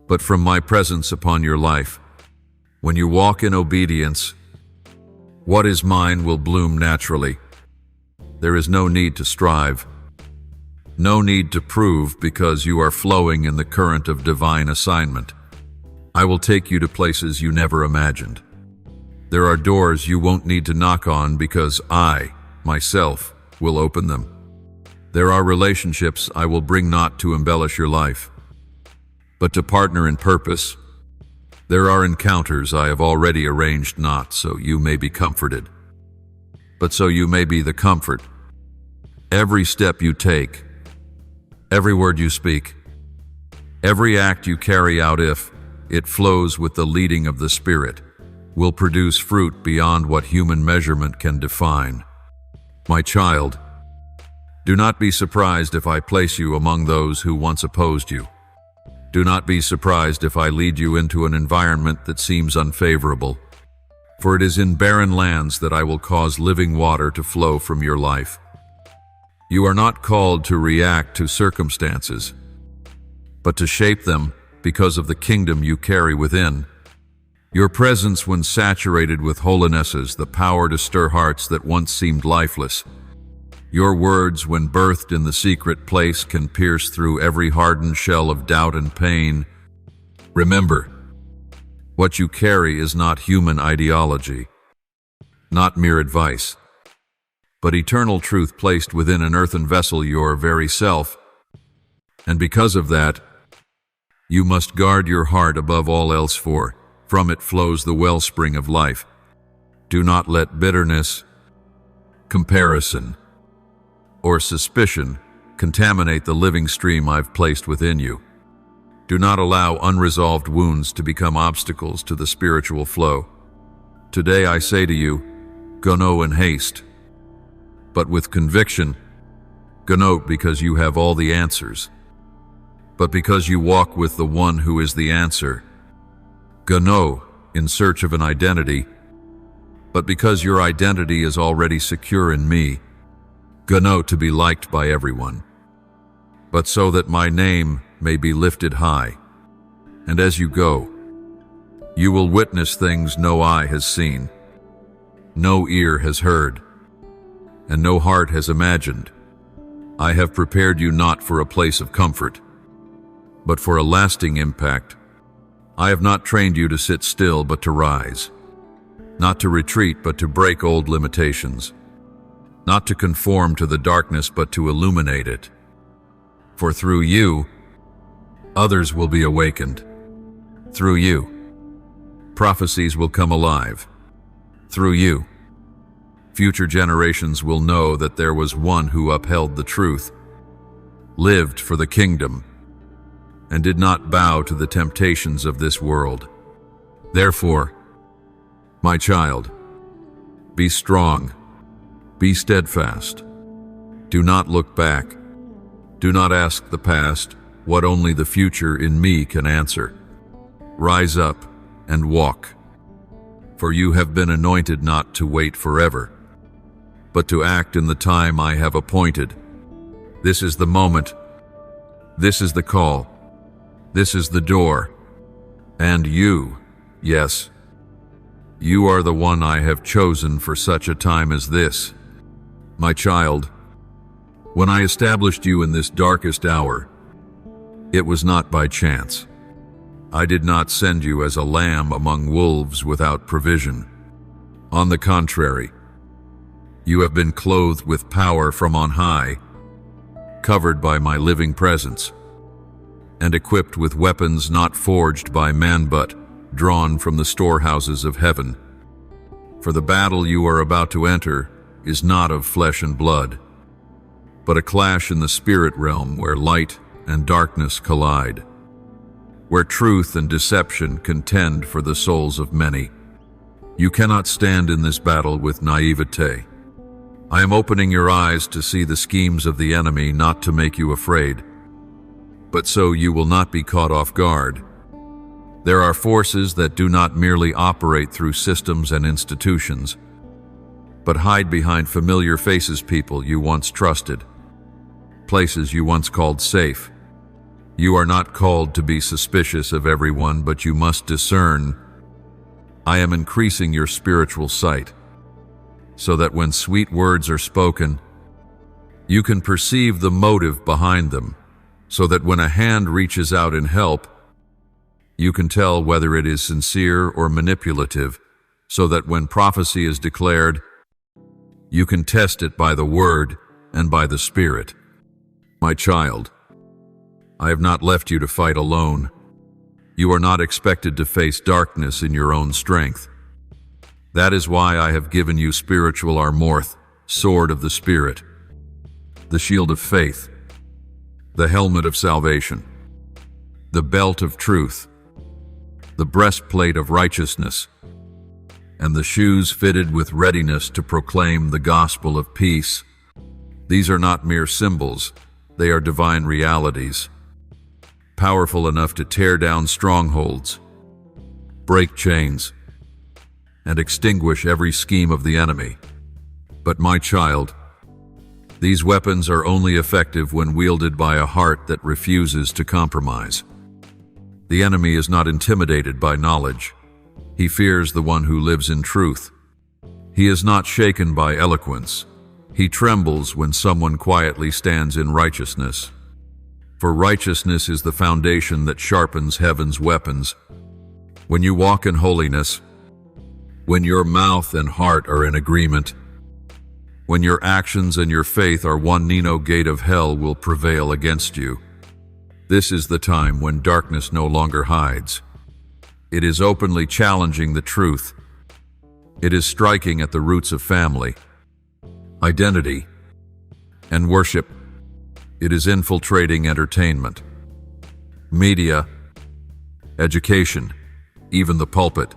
S1: but from my presence upon your life. When you walk in obedience, what is mine will bloom naturally. There is no need to strive, no need to prove, because you are flowing in the current of divine assignment. I will take you to places you never imagined. There are doors you won't need to knock on, because I, myself, will open them. There are relationships I will bring not to embellish your life, but to partner in purpose. There are encounters I have already arranged not so you may be comforted, but so you may be the comfort. Every step you take, every word you speak, every act you carry out, if it flows with the leading of the Spirit, will produce fruit beyond what human measurement can define. My child, do not be surprised if I place you among those who once opposed you. Do not be surprised if I lead you into an environment that seems unfavorable, for it is in barren lands that I will cause living water to flow from your life. You are not called to react to circumstances, but to shape them because of the kingdom you carry within. Your presence, when saturated with holiness, has the power to stir hearts that once seemed lifeless. Your words, when birthed in the secret place, can pierce through every hardened shell of doubt and pain. Remember, what you carry is not human ideology, not mere advice, but eternal truth placed within an earthen vessel, your very self. And because of that, you must guard your heart above all else, for from it flows the wellspring of life. Do not let bitterness, comparison, or suspicion contaminate the living stream I've placed within you. Do not allow unresolved wounds to become obstacles to the spiritual flow. Today I say to you, go no in haste, but with conviction. Go no because you have all the answers, but because you walk with the one who is the answer. Go no in search of an identity, but because your identity is already secure in me. Go no to be liked by everyone, but so that my name may be lifted high. And as you go, you will witness things no eye has seen, no ear has heard, and no heart has imagined. I have prepared you not for a place of comfort, but for a lasting impact. I have not trained you to sit still, but to rise, not to retreat, but to break old limitations, not to conform to the darkness, but to illuminate it. For through you, others will be awakened. Through you, prophecies will come alive. Through you, future generations will know that there was one who upheld the truth, lived for the kingdom, and did not bow to the temptations of this world. Therefore, my child, be strong, be steadfast. Do not look back. Do not ask the past what only the future in me can answer. Rise up and walk, for you have been anointed not to wait forever, but to act in the time I have appointed. This is the moment. This is the call. This is the door. And you, Yes, you are the one I have chosen for such a time as this. My child, when I established you in this darkest hour, it was not by chance. I did not send you as a lamb among wolves without provision. On the contrary, you have been clothed with power from on high, covered by my living presence, and equipped with weapons not forged by man but drawn from the storehouses of heaven. For the battle you are about to enter is not of flesh and blood, but a clash in the spirit realm where light and darkness collide, where truth and deception contend for the souls of many. You cannot stand in this battle with naivete. I am opening your eyes to see the schemes of the enemy, not to make you afraid, but so you will not be caught off guard. There are forces that do not merely operate through systems and institutions, but hide behind familiar faces, people you once trusted, places you once called safe. You are not called to be suspicious of everyone, but you must discern. I am increasing your spiritual sight, so that when sweet words are spoken, you can perceive the motive behind them, so that when a hand reaches out in help, you can tell whether it is sincere or manipulative, so that when prophecy is declared, you can test it by the word and by the Spirit. My child, I have not left you to fight alone. You are not expected to face darkness in your own strength. That is why I have given you spiritual armor, sword of the Spirit, the shield of faith, the helmet of salvation, the belt of truth, the breastplate of righteousness, and the shoes fitted with readiness to proclaim the gospel of peace. These are not mere symbols, they are divine realities, powerful enough to tear down strongholds, break chains, and extinguish every scheme of the enemy. But my child, these weapons are only effective when wielded by a heart that refuses to compromise. The enemy is not intimidated by knowledge. He fears the one who lives in truth. He is not shaken by eloquence. He trembles when someone quietly stands in righteousness. For righteousness is the foundation that sharpens heaven's weapons. When you walk in holiness, when your mouth and heart are in agreement, when your actions and your faith are one, no gate of hell will prevail against you. This is the time when darkness no longer hides. It is openly challenging the truth. It is striking at the roots of family, identity, and worship. It is infiltrating entertainment, media, education, even the pulpit.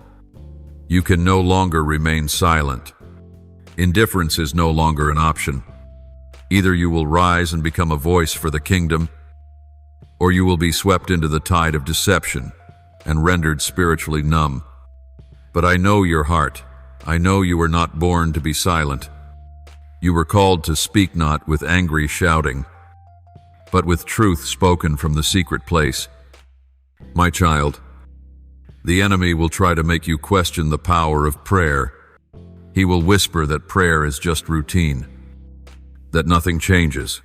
S1: You can no longer remain silent. Indifference is no longer an option. Either you will rise and become a voice for the kingdom, or you will be swept into the tide of deception and rendered spiritually numb. But I know your heart. I know you were not born to be silent. You were called to speak not with angry shouting, but with truth spoken from the secret place. My child, the enemy will try to make you question the power of prayer. He will whisper that prayer is just routine, that nothing changes.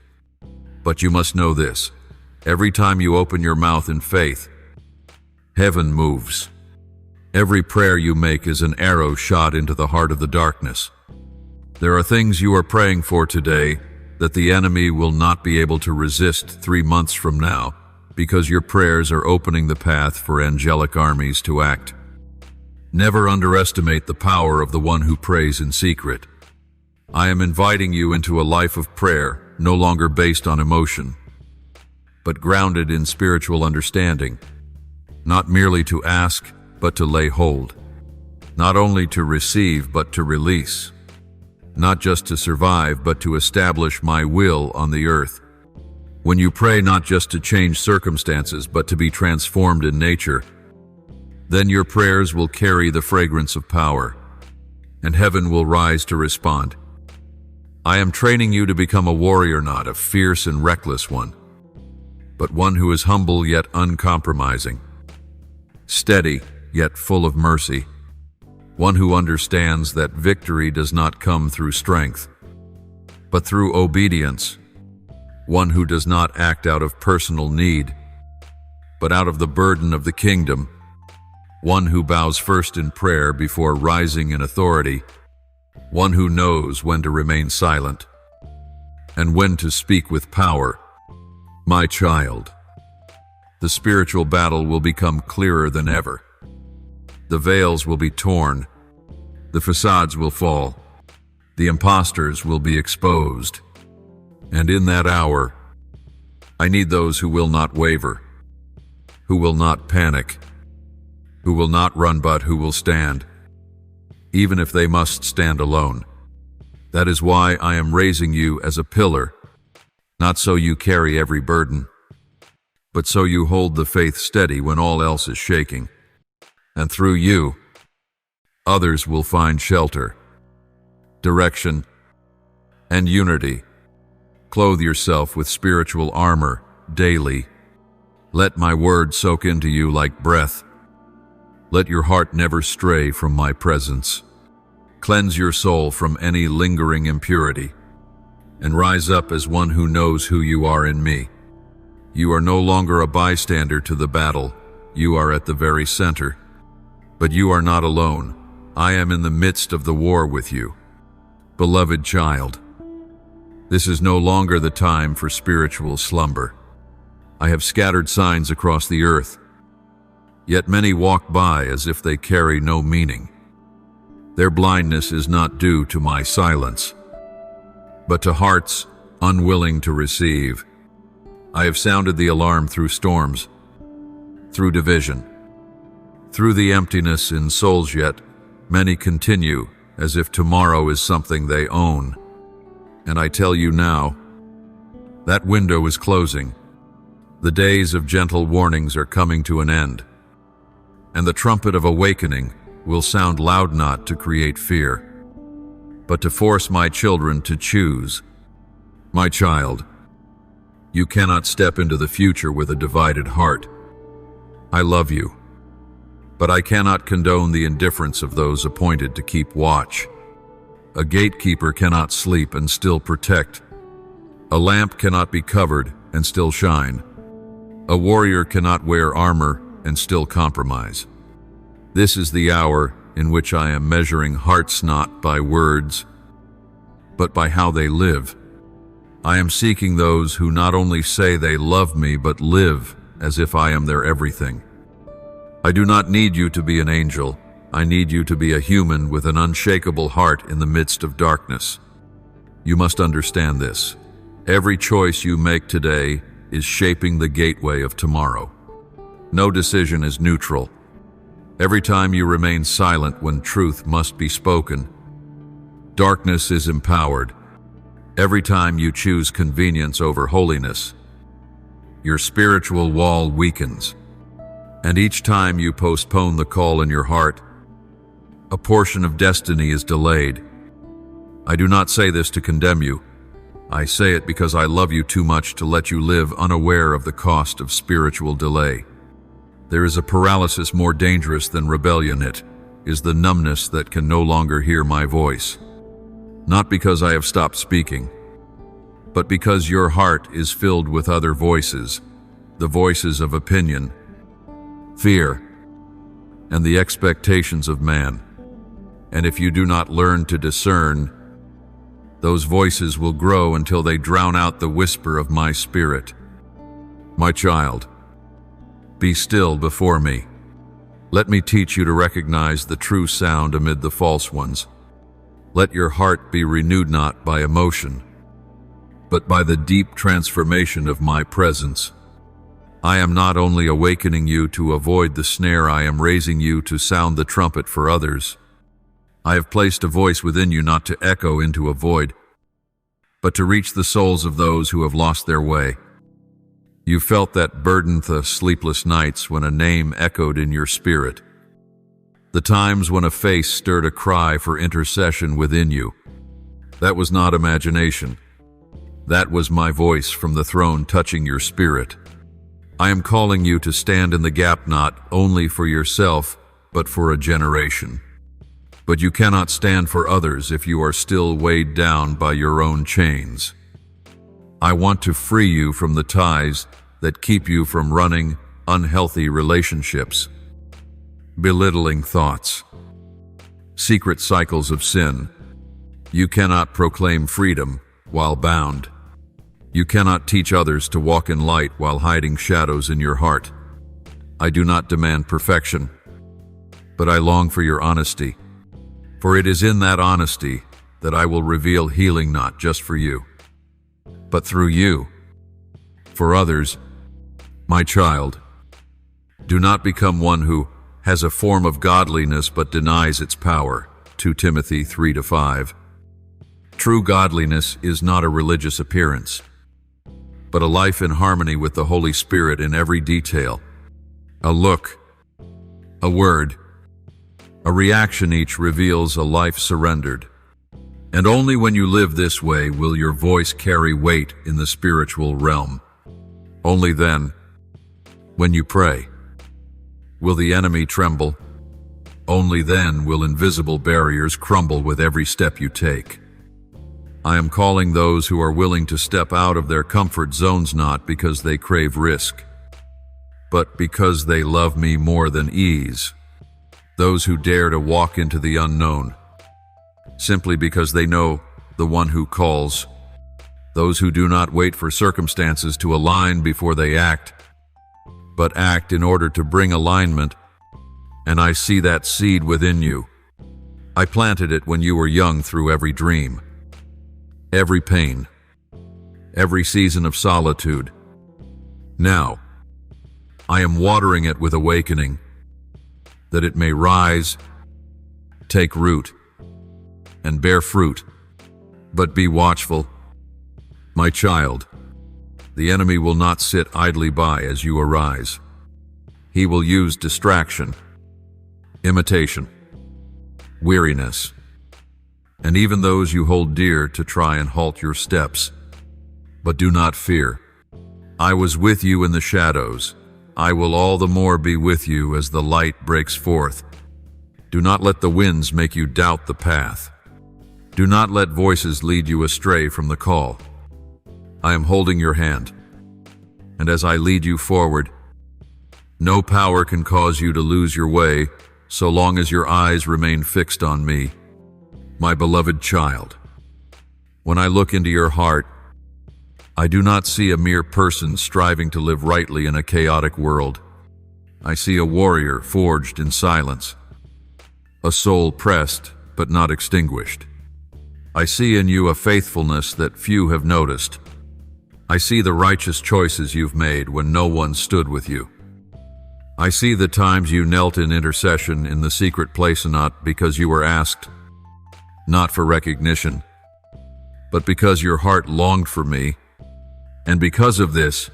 S1: But you must know this. Every time you open your mouth in faith, heaven moves. Every prayer you make is an arrow shot into the heart of the darkness. There are things you are praying for today that the enemy will not be able to resist 3 months from now, because your prayers are opening the path for angelic armies to act. Never underestimate the power of the one who prays in secret. I am inviting you into a life of prayer, no longer based on emotion, but grounded in spiritual understanding, not merely to ask, but to lay hold, not only to receive, but to release, not just to survive, but to establish my will on the earth. When you pray not just to change circumstances, but to be transformed in nature, then your prayers will carry the fragrance of power, and heaven will rise to respond. I am training you to become a warrior, not a fierce and reckless one, but one who is humble yet uncompromising, steady yet full of mercy, one who understands that victory does not come through strength, but through obedience, one who does not act out of personal need, but out of the burden of the kingdom, one who bows first in prayer before rising in authority, one who knows when to remain silent and when to speak with power. My child, the spiritual battle will become clearer than ever. The veils will be torn, the facades will fall, the impostors will be exposed. And in that hour, I need those who will not waver, who will not panic, who will not run but who will stand, even if they must stand alone. That is why I am raising you as a pillar, not so you carry every burden, but so you hold the faith steady when all else is shaking. And through you, others will find shelter, direction, and unity. Clothe yourself with spiritual armor daily. Let my word soak into you like breath. Let your heart never stray from my presence. Cleanse your soul from any lingering impurity, and rise up as one who knows who you are in me. You are no longer a bystander to the battle. You are at the very center. But you are not alone. I am in the midst of the war with you. Beloved child, this is no longer the time for spiritual slumber. I have scattered signs across the earth, yet many walk by as if they carry no meaning. Their blindness is not due to my silence, but to hearts unwilling to receive. I have sounded the alarm through storms, through division, through the emptiness in souls, yet many continue as if tomorrow is something they own. And I tell you now, that window is closing. The days of gentle warnings are coming to an end, and the trumpet of awakening will sound loud, not to create fear, but to force my children to choose. My child, you cannot step into the future with a divided heart. I love you, but I cannot condone the indifference of those appointed to keep watch. A gatekeeper cannot sleep and still protect. A lamp cannot be covered and still shine. A warrior cannot wear armor and still compromise. This is the hour in which I am measuring hearts not by words, but by how they live. I am seeking those who not only say they love me, but live as if I am their everything. I do not need you to be an angel. I need you to be a human with an unshakable heart in the midst of darkness. You must understand this. Every choice you make today is shaping the gateway of tomorrow. No decision is neutral. Every time you remain silent when truth must be spoken, darkness is empowered. Every time you choose convenience over holiness, your spiritual wall weakens. And each time you postpone the call in your heart, a portion of destiny is delayed. I do not say this to condemn you. I say it because I love you too much to let you live unaware of the cost of spiritual delay. There is a paralysis more dangerous than rebellion. It is the numbness that can no longer hear my voice. Not because I have stopped speaking, but because your heart is filled with other voices, the voices of opinion, fear, and the expectations of man. And if you do not learn to discern, those voices will grow until they drown out the whisper of my spirit. My child, be still before me. Let me teach you to recognize the true sound amid the false ones. Let your heart be renewed not by emotion, but by the deep transformation of my presence. I am not only awakening you to avoid the snare, I am raising you to sound the trumpet for others. I have placed a voice within you not to echo into a void, but to reach the souls of those who have lost their way. You felt that burden the sleepless nights when a name echoed in your spirit, the times when a face stirred a cry for intercession within you. That was not imagination. That was my voice from the throne touching your spirit. I am calling you to stand in the gap not only for yourself, but for a generation. But you cannot stand for others if you are still weighed down by your own chains. I want to free you from the ties that keep you from running unhealthy relationships, belittling thoughts, secret cycles of sin. You cannot proclaim freedom while bound. You cannot teach others to walk in light while hiding shadows in your heart. I do not demand perfection, but I long for your honesty. For it is in that honesty that I will reveal healing, not just for you, but through you, for others. My child, do not become one who has a form of godliness but denies its power. 2 Timothy 3-5. True godliness is not a religious appearance, but a life in harmony with the Holy Spirit in every detail. A look, a word, a reaction each reveals a life surrendered. And only when you live this way will your voice carry weight in the spiritual realm. Only then, when you pray, will the enemy tremble. Only then will invisible barriers crumble with every step you take. I am calling those who are willing to step out of their comfort zones, not because they crave risk, but because they love me more than ease. Those who dare to walk into the unknown, simply because they know the one who calls. Those who do not wait for circumstances to align before they act, but act in order to bring alignment. And I see that seed within you. I planted it when you were young, through every dream, every pain, every season of solitude. Now, I am watering it with awakening, that it may rise, take root, and bear fruit. But be watchful, my child. The enemy will not sit idly by as you arise. He will use distraction, imitation, weariness, and even those you hold dear to try and halt your steps. But do not fear. I was with you in the shadows. I will all the more be with you as the light breaks forth. Do not let the winds make you doubt the path. Do not let voices lead you astray from the call. I am holding your hand, and as I lead you forward, no power can cause you to lose your way so long as your eyes remain fixed on me, my beloved child. When I look into your heart, I do not see a mere person striving to live rightly in a chaotic world. I see a warrior forged in silence, a soul pressed but not extinguished. I see in you a faithfulness that few have noticed. I see the righteous choices you've made when no one stood with you. I see the times you knelt in intercession in the secret place, not because you were asked, not for recognition, but because your heart longed for me. And because of this,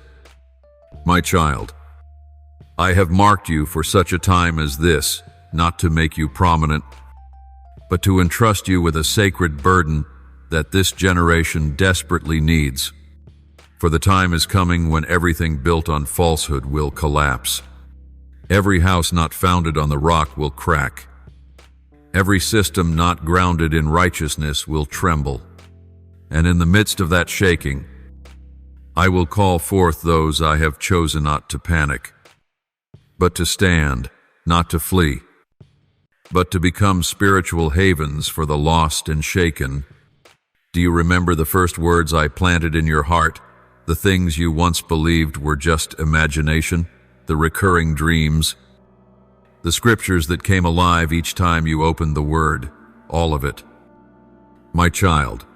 S1: my child, I have marked you for such a time as this, not to make you prominent, but to entrust you with a sacred burden that this generation desperately needs. For the time is coming when everything built on falsehood will collapse. Every house not founded on the rock will crack. Every system not grounded in righteousness will tremble. And in the midst of that shaking, I will call forth those I have chosen, not to panic, but to stand, not to flee, but to become spiritual havens for the lost and shaken. Do you remember the first words I planted in your heart? The things you once believed were just imagination, the recurring dreams, the scriptures that came alive each time you opened the word, all of it. My child,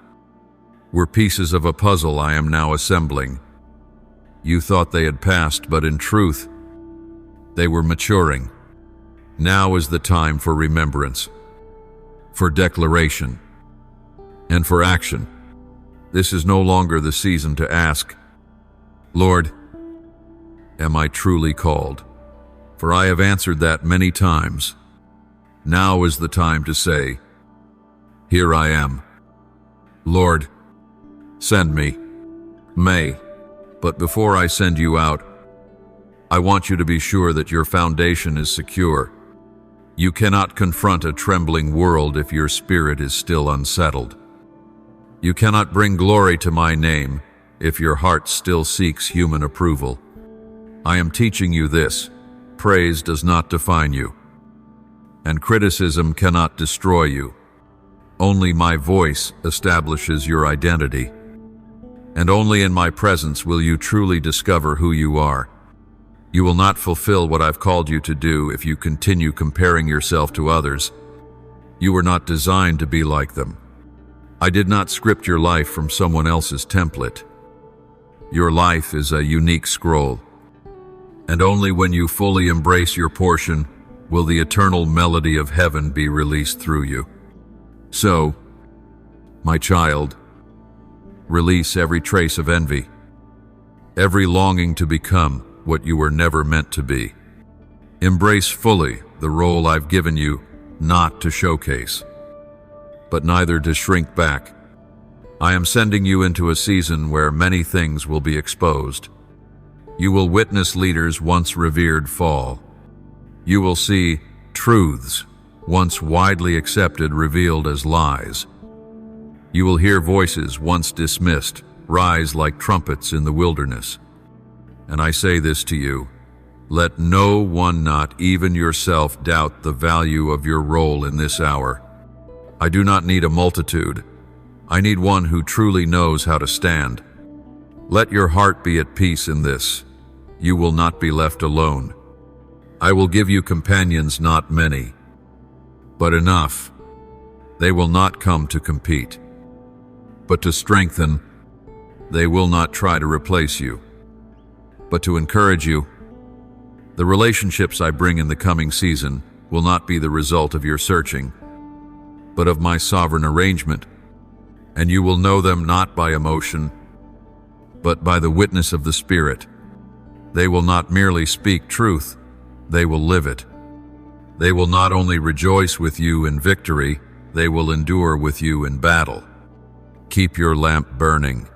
S1: were pieces of a puzzle I am now assembling. You thought they had passed, but in truth, they were maturing. Now is the time for remembrance, for declaration, and for action. This is no longer the season to ask, Lord, am I truly called? For I have answered that many times. Now is the time to say, here I am. Lord, send me. May. But before I send you out, I want you to be sure that your foundation is secure. You cannot confront a trembling world if your spirit is still unsettled. You cannot bring glory to my name if your heart still seeks human approval. I am teaching you this: praise does not define you, and criticism cannot destroy you. Only my voice establishes your identity, and only in my presence will you truly discover who you are. You will not fulfill what I've called you to do if you continue comparing yourself to others. You were not designed to be like them. I did not script your life from someone else's template. Your life is a unique scroll, and only when you fully embrace your portion will the eternal melody of heaven be released through you. So, my child, release every trace of envy, every longing to become what you were never meant to be. Embrace fully the role I've given you, not to showcase, but neither to shrink back. I am sending you into a season where many things will be exposed. You will witness leaders once revered fall. You will see truths once widely accepted revealed as lies. You will hear voices once dismissed rise like trumpets in the wilderness. And I say this to you: let no one, not even yourself, doubt the value of your role in this hour. I do not need a multitude. I need one who truly knows how to stand. Let your heart be at peace in this. You will not be left alone. I will give you companions, not many, but enough. They will not come to compete, but to strengthen. They will not try to replace you, but to encourage you. The relationships I bring in the coming season will not be the result of your searching, but of my sovereign arrangement, and you will know them not by emotion, but by the witness of the Spirit. They will not merely speak truth, they will live it. They will not only rejoice with you in victory, they will endure with you in battle. Keep your lamp burning.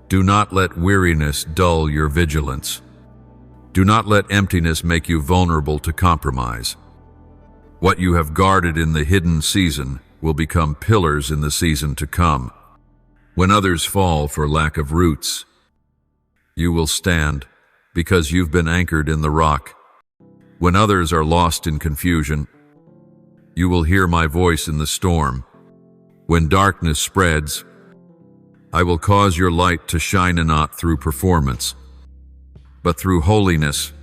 S1: Do not let weariness dull your vigilance. Do not let emptiness make you vulnerable to compromise. What you have guarded in the hidden season will become pillars in the season to come. When others fall for lack of roots, you will stand because you've been anchored in the rock. When others are lost in confusion, you will hear my voice in the storm. When darkness spreads, I will cause your light to shine not through performance, but through holiness.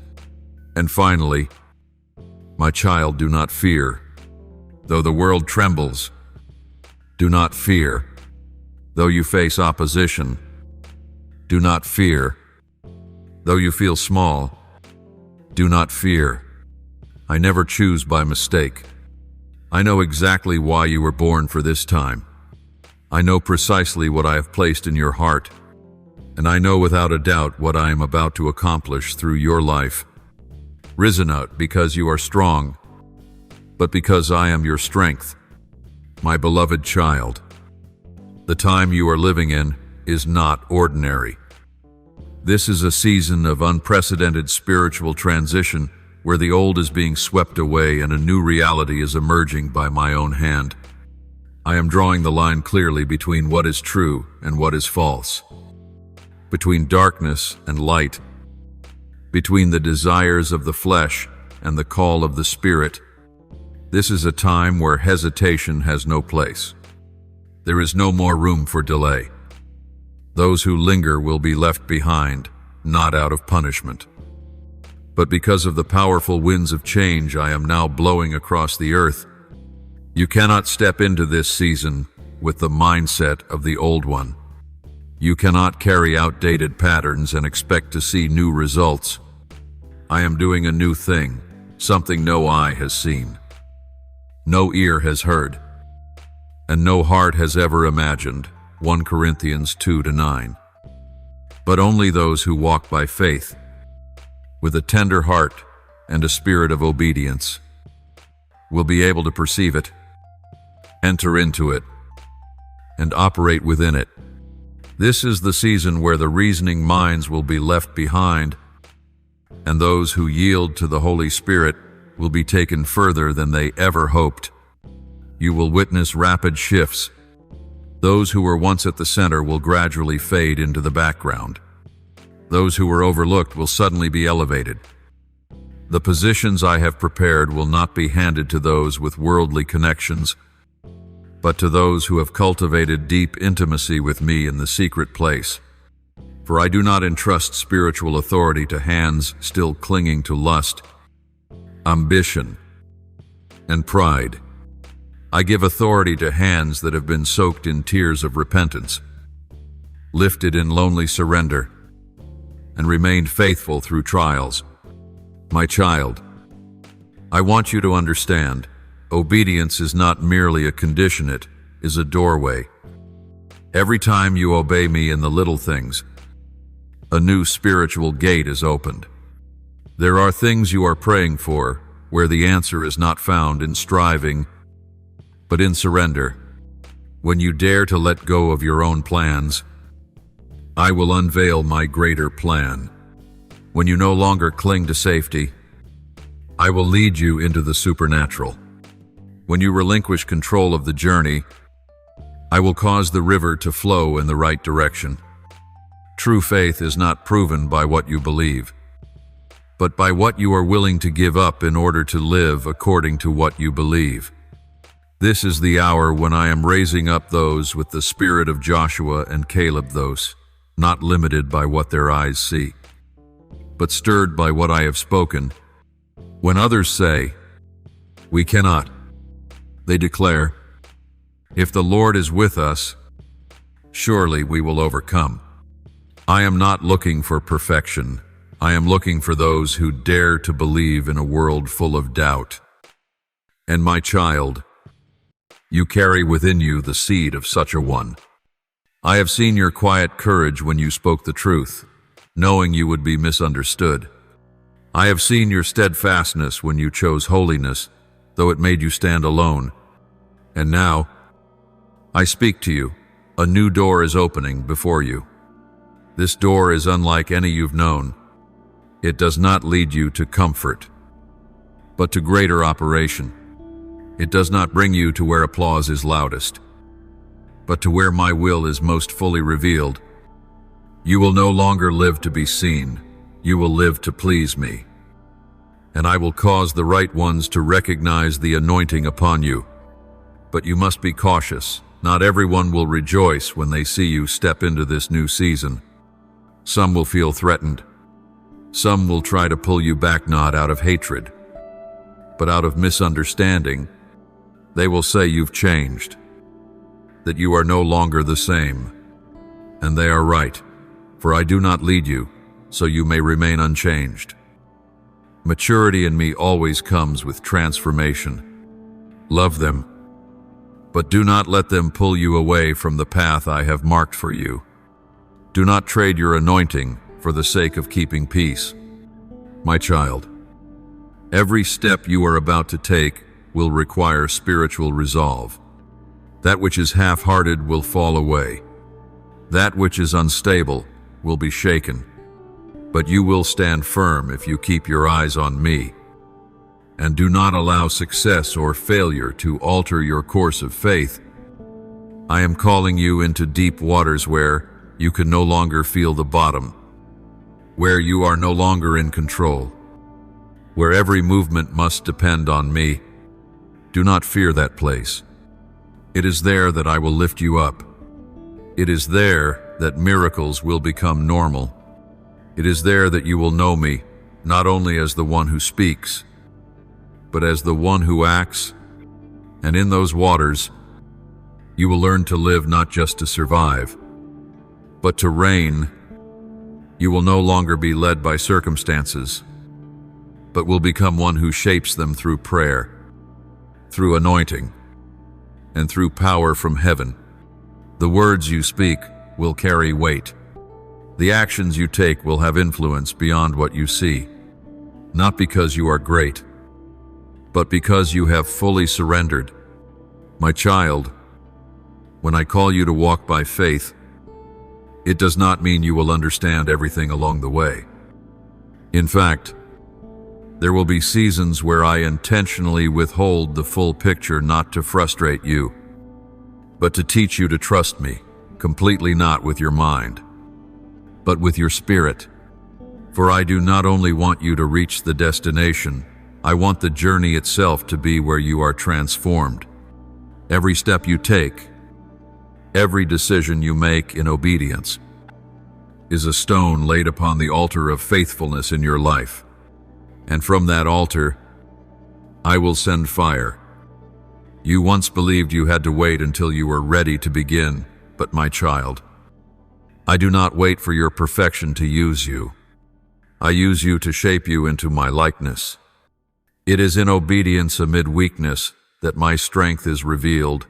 S1: And finally, my child, do not fear. Though the world trembles, do not fear. Though you face opposition, do not fear. Though you feel small, do not fear. I never choose by mistake. I know exactly why you were born for this time. I know precisely what I have placed in your heart, and I know without a doubt what I am about to accomplish through your life. Risen out because you are strong, but because I am your strength, my beloved child. The time you are living in is not ordinary. This is a season of unprecedented spiritual transition where the old is being swept away and a new reality is emerging by my own hand. I am drawing the line clearly between what is true and what is false, between darkness and light, between the desires of the flesh and the call of the Spirit. This is a time where hesitation has no place. There is no more room for delay. Those who linger will be left behind, not out of punishment, but because of the powerful winds of change I am now blowing across the earth. You cannot step into this season with the mindset of the old one. You cannot carry outdated patterns and expect to see new results. I am doing a new thing, something no eye has seen, no ear has heard, and no heart has ever imagined. 1 Corinthians 2:9. But only those who walk by faith, with a tender heart and a spirit of obedience, will be able to perceive it, enter into it, and operate within it. This is the season where the reasoning minds will be left behind, and those who yield to the Holy Spirit will be taken further than they ever hoped. You will witness rapid shifts. Those who were once at the center will gradually fade into the background. Those who were overlooked will suddenly be elevated. The positions I have prepared will not be handed to those with worldly connections, but to those who have cultivated deep intimacy with me in the secret place. For I do not entrust spiritual authority to hands still clinging to lust, ambition, and pride. I give authority to hands that have been soaked in tears of repentance, lifted in lonely surrender, and remained faithful through trials. My child, I want you to understand, obedience is not merely a condition, it is a doorway. Every time you obey me in the little things, a new spiritual gate is opened. There are things you are praying for where the answer is not found in striving, but in surrender. When you dare to let go of your own plans, I will unveil my greater plan. When you no longer cling to safety, I will lead you into the supernatural. When you relinquish control of the journey, I will cause the river to flow in the right direction. True faith is not proven by what you believe, but by what you are willing to give up in order to live according to what you believe. This is the hour when I am raising up those with the spirit of Joshua and Caleb, those not limited by what their eyes see, but stirred by what I have spoken. When others say, "We cannot," they declare, "If the Lord is with us, surely we will overcome." I am not looking for perfection. I am looking for those who dare to believe in a world full of doubt. And my child, you carry within you the seed of such a one. I have seen your quiet courage when you spoke the truth, knowing you would be misunderstood. I have seen your steadfastness when you chose holiness, though it made you stand alone. And now, I speak to you. A new door is opening before you. This door is unlike any you've known. It does not lead you to comfort, but to greater operation. It does not bring you to where applause is loudest, but to where my will is most fully revealed. You will no longer live to be seen. You will live to please me. And I will cause the right ones to recognize the anointing upon you. But you must be cautious. Not everyone will rejoice when they see you step into this new season. Some will feel threatened. Some will try to pull you back, not out of hatred, but out of misunderstanding. They will say you've changed, that you are no longer the same. And they are right, for I do not lead you, so you may remain unchanged. Maturity in me always comes with transformation. Love them, but do not let them pull you away from the path I have marked for you. Do not trade your anointing for the sake of keeping peace. My child, every step you are about to take will require spiritual resolve. That which is half-hearted will fall away. That which is unstable will be shaken. But you will stand firm if you keep your eyes on me, and do not allow success or failure to alter your course of faith. I am calling you into deep waters where you can no longer feel the bottom, where you are no longer in control, where every movement must depend on me. Do not fear that place. It is there that I will lift you up. It is there that miracles will become normal. It is there that you will know me, not only as the one who speaks, but as the one who acts. And in those waters, you will learn to live not just to survive, but to reign. You will no longer be led by circumstances, but will become one who shapes them through prayer, through anointing, and through power from heaven. The words you speak will carry weight. The actions you take will have influence beyond what you see, not because you are great, but because you have fully surrendered. My child, when I call you to walk by faith, it does not mean you will understand everything along the way. In fact, There will be seasons where I intentionally withhold the full picture, not to frustrate you, but to teach you to trust me, completely, not with your mind, but with your spirit. For I do not only want you to reach the destination, I want the journey itself to be where you are transformed. Every step you take, every decision you make in obedience, is a stone laid upon the altar of faithfulness in your life. And from that altar, I will send fire. You once believed you had to wait until you were ready to begin, but my child, I do not wait for your perfection to use you. I use you to shape you into my likeness. It is in obedience amid weakness that my strength is revealed.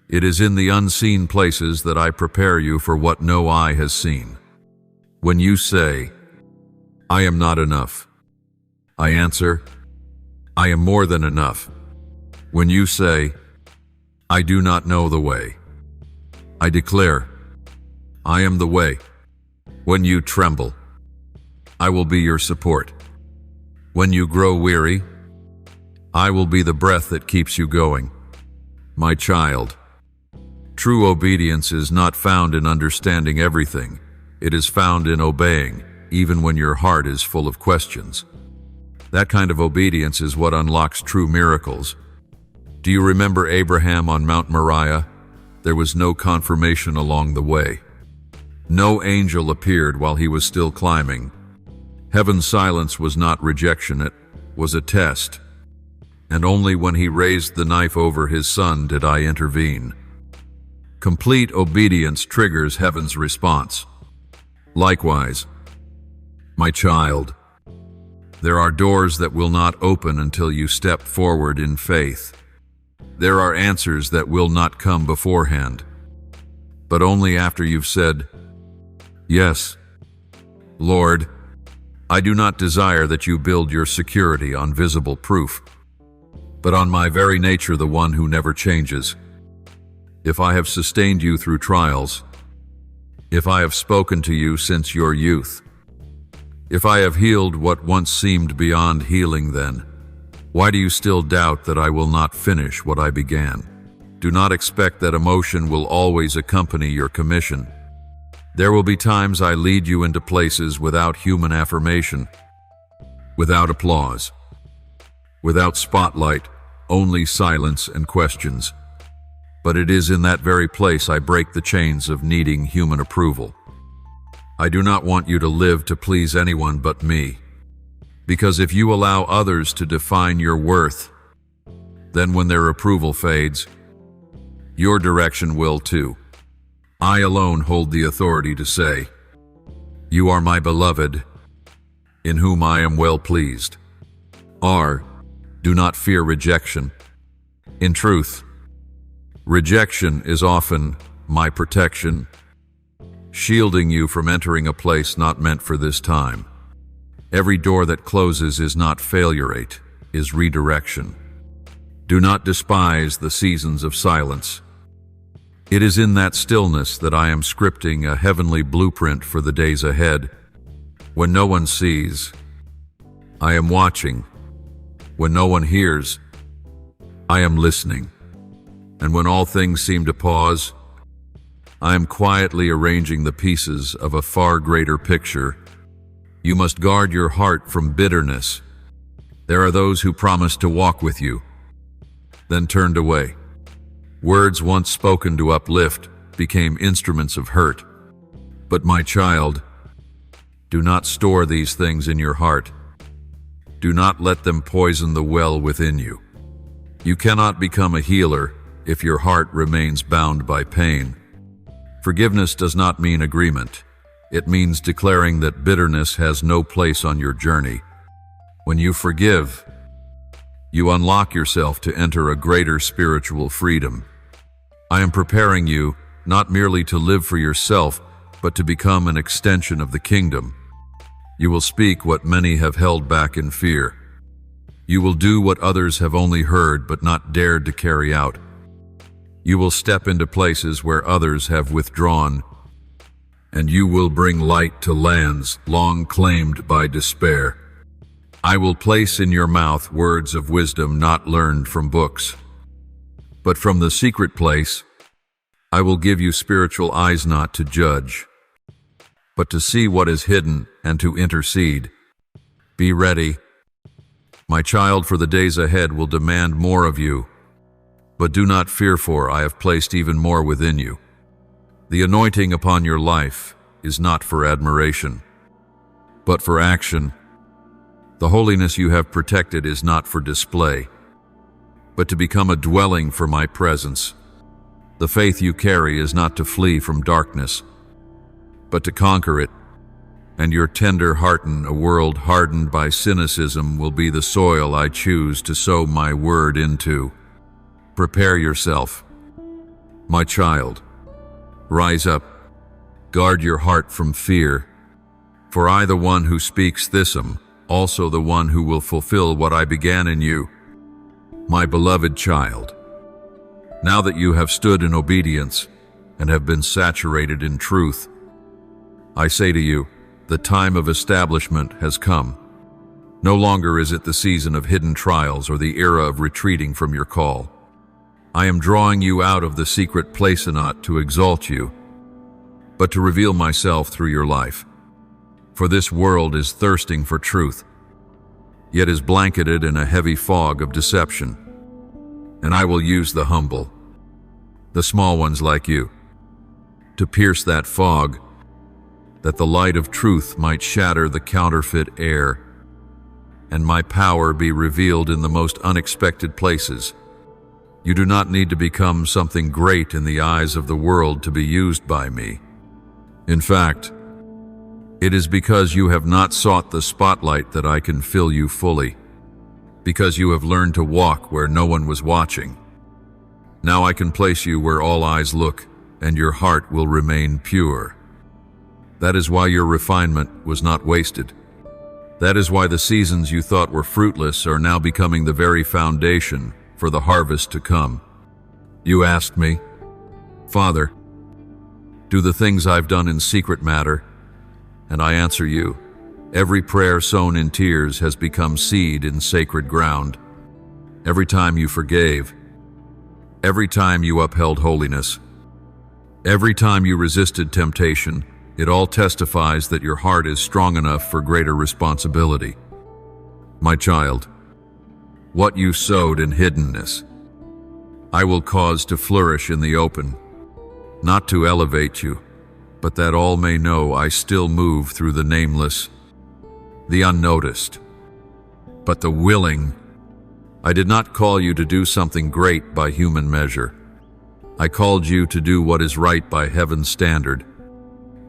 S1: It is in the unseen places that I prepare you for what no eye has seen. When you say, I am not enough, I answer, I am more than enough. When you say, I do not know the way, I declare, I am the way. When you tremble, I will be your support. When you grow weary, I will be the breath that keeps you going. My child, true obedience is not found in understanding everything. It is found in obeying, even when your heart is full of questions. That kind of obedience is what unlocks true miracles. Do you remember Abraham on Mount Moriah? There was no confirmation along the way. No angel appeared while he was still climbing. Heaven's silence was not rejection, it was a test. And only when he raised the knife over his son did I intervene. Complete obedience triggers heaven's response. Likewise, my child, there are doors that will not open until you step forward in faith. There are answers that will not come beforehand, but only after you've said, Yes, Lord, I do not desire that you build your security on visible proof, but on my very nature, the one who never changes. If I have sustained you through trials, if I have spoken to you since your youth, if I have healed what once seemed beyond healing, then why do you still doubt that I will not finish what I began? Do not expect that emotion will always accompany your commission. There will be times I lead you into places without human affirmation, without applause, without spotlight, only silence and questions. But it is in that very place I break the chains of needing human approval. I do not want you to live to please anyone but me, because if you allow others to define your worth, then when their approval fades, your direction will too. I alone hold the authority to say, You are my beloved, in whom I am well pleased. Do not fear rejection. In truth, rejection is often my protection, shielding you from entering a place not meant for this time. Every door that closes is not failure, it is redirection. Do not despise the seasons of silence. It is in that stillness that I am scripting a heavenly blueprint for the days ahead. When no one sees, I am watching. When no one hears, I am listening. And when all things seem to pause, I am quietly arranging the pieces of a far greater picture. You must guard your heart from bitterness. There are those who promised to walk with you, then turned away. Words once spoken to uplift became instruments of hurt. But my child, do not store these things in your heart. Do not let them poison the well within you. You cannot become a healer if your heart remains bound by pain. Forgiveness does not mean agreement. It means declaring that bitterness has no place on your journey. When you forgive, you unlock yourself to enter a greater spiritual freedom. I am preparing you not merely to live for yourself, but to become an extension of the kingdom. You will speak what many have held back in fear. You will do what others have only heard but not dared to carry out. You will step into places where others have withdrawn, and you will bring light to lands long claimed by despair. I will place in your mouth words of wisdom not learned from books, but from the secret place. I will give you spiritual eyes not to judge, but to see what is hidden and to intercede. Be ready, my child, for the days ahead will demand more of you. But do not fear, for I have placed even more within you. The anointing upon your life is not for admiration, but for action. The holiness you have protected is not for display, but to become a dwelling for my presence. The faith you carry is not to flee from darkness, but to conquer it. And your tender heart in a world hardened by cynicism will be the soil I choose to sow my word into. Prepare yourself, my child. Rise up. Guard your heart from fear. For I, the one who speaks this, am also the one who will fulfill what I began in you. My beloved child, now that you have stood in obedience and have been saturated in truth, I say to you, the time of establishment has come. No longer is it the season of hidden trials or the era of retreating from your call. I am drawing you out of the secret place, not to exalt you, but to reveal myself through your life. For this world is thirsting for truth, yet is blanketed in a heavy fog of deception. And I will use the humble, the small ones like you, to pierce that fog, that the light of truth might shatter the counterfeit air, and my power be revealed in the most unexpected places. You do not need to become something great in the eyes of the world to be used by me. In fact, it is because you have not sought the spotlight that I can fill you fully, because you have learned to walk where no one was watching. Now I can place you where all eyes look, and your heart will remain pure. That is why your refinement was not wasted. That is why the seasons you thought were fruitless are now becoming the very foundation for the harvest to come. You asked me, Father, do the things I've done in secret matter? And I answer you, every prayer sown in tears has become seed in sacred ground. Every time you forgave, every time you upheld holiness, every time you resisted temptation, it all testifies that your heart is strong enough for greater responsibility. My child, what you sowed in hiddenness, I will cause to flourish in the open, not to elevate you, but that all may know I still move through the nameless, the unnoticed, but the willing. I did not call you to do something great by human measure. I called you to do what is right by heaven's standard.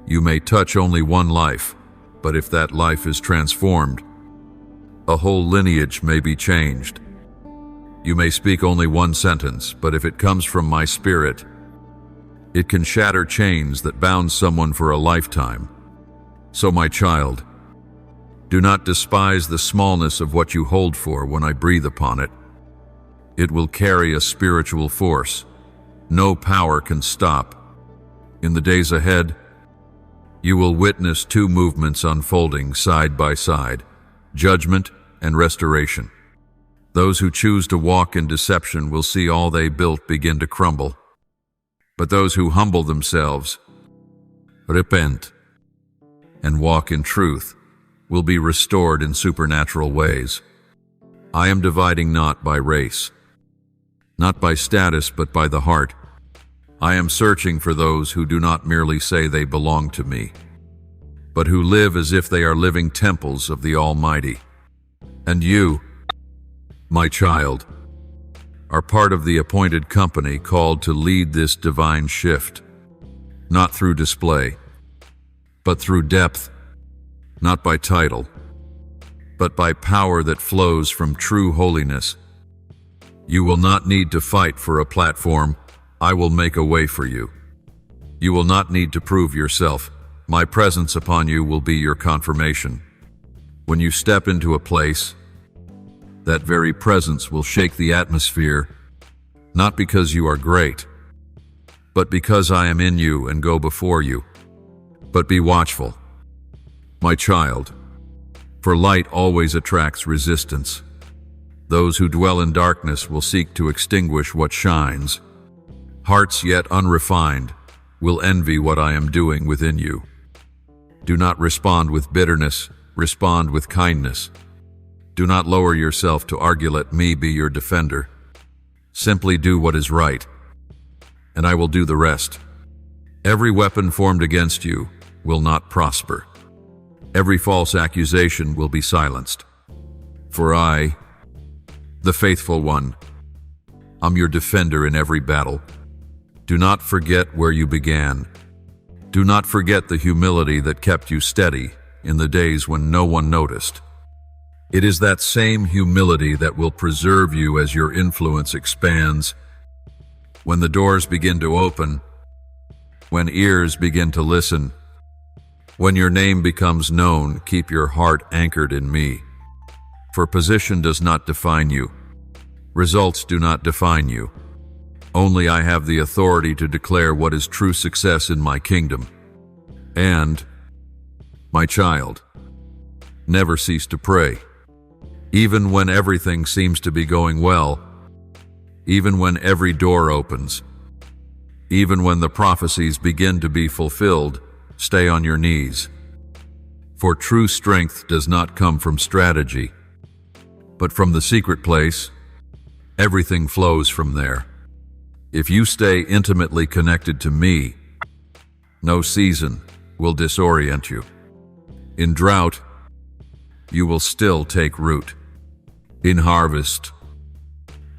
S1: You may touch only one life, but if that life is transformed, a whole lineage may be changed. You may speak only one sentence, but if it comes from my spirit, it can shatter chains that bound someone for a lifetime. So, my child, do not despise the smallness of what you hold for when I breathe upon it. It will carry a spiritual force. No power can stop. In the days ahead, you will witness two movements unfolding side by side, judgment and restoration. Those who choose to walk in deception will see all they built begin to crumble. But those who humble themselves, repent, and walk in truth will be restored in supernatural ways. I am dividing not by race, not by status, but by the heart. I am searching for those who do not merely say they belong to me, but who live as if they are living temples of the Almighty. And you, my child, are part of the appointed company called to lead this divine shift, not through display, but through depth, not by title, but by power that flows from true holiness. You will not need to fight for a platform. I will make a way for you. You will not need to prove yourself. My presence upon you will be your confirmation. When you step into a place, that very presence will shake the atmosphere, not because you are great, but because I am in you and go before you. But be watchful, my child. For light always attracts resistance. Those who dwell in darkness will seek to extinguish what shines. Hearts yet unrefined will envy what I am doing within you. Do not respond with bitterness, respond with kindness. Do not lower yourself to argue, let me be your defender. Simply do what is right, and I will do the rest. Every weapon formed against you will not prosper. Every false accusation will be silenced. For I, the faithful one, am your defender in every battle. Do not forget where you began. Do not forget the humility that kept you steady in the days when no one noticed. It is that same humility that will preserve you as your influence expands. When the doors begin to open, when ears begin to listen, when your name becomes known, keep your heart anchored in me. For position does not define you. Results do not define you. Only I have the authority to declare what is true success in my kingdom. And, my child, never cease to pray. Even when everything seems to be going well, even when every door opens, even when the prophecies begin to be fulfilled, stay on your knees. For true strength does not come from strategy, but from the secret place. Everything flows from there. If you stay intimately connected to me, no season will disorient you. In drought, you will still take root. In harvest,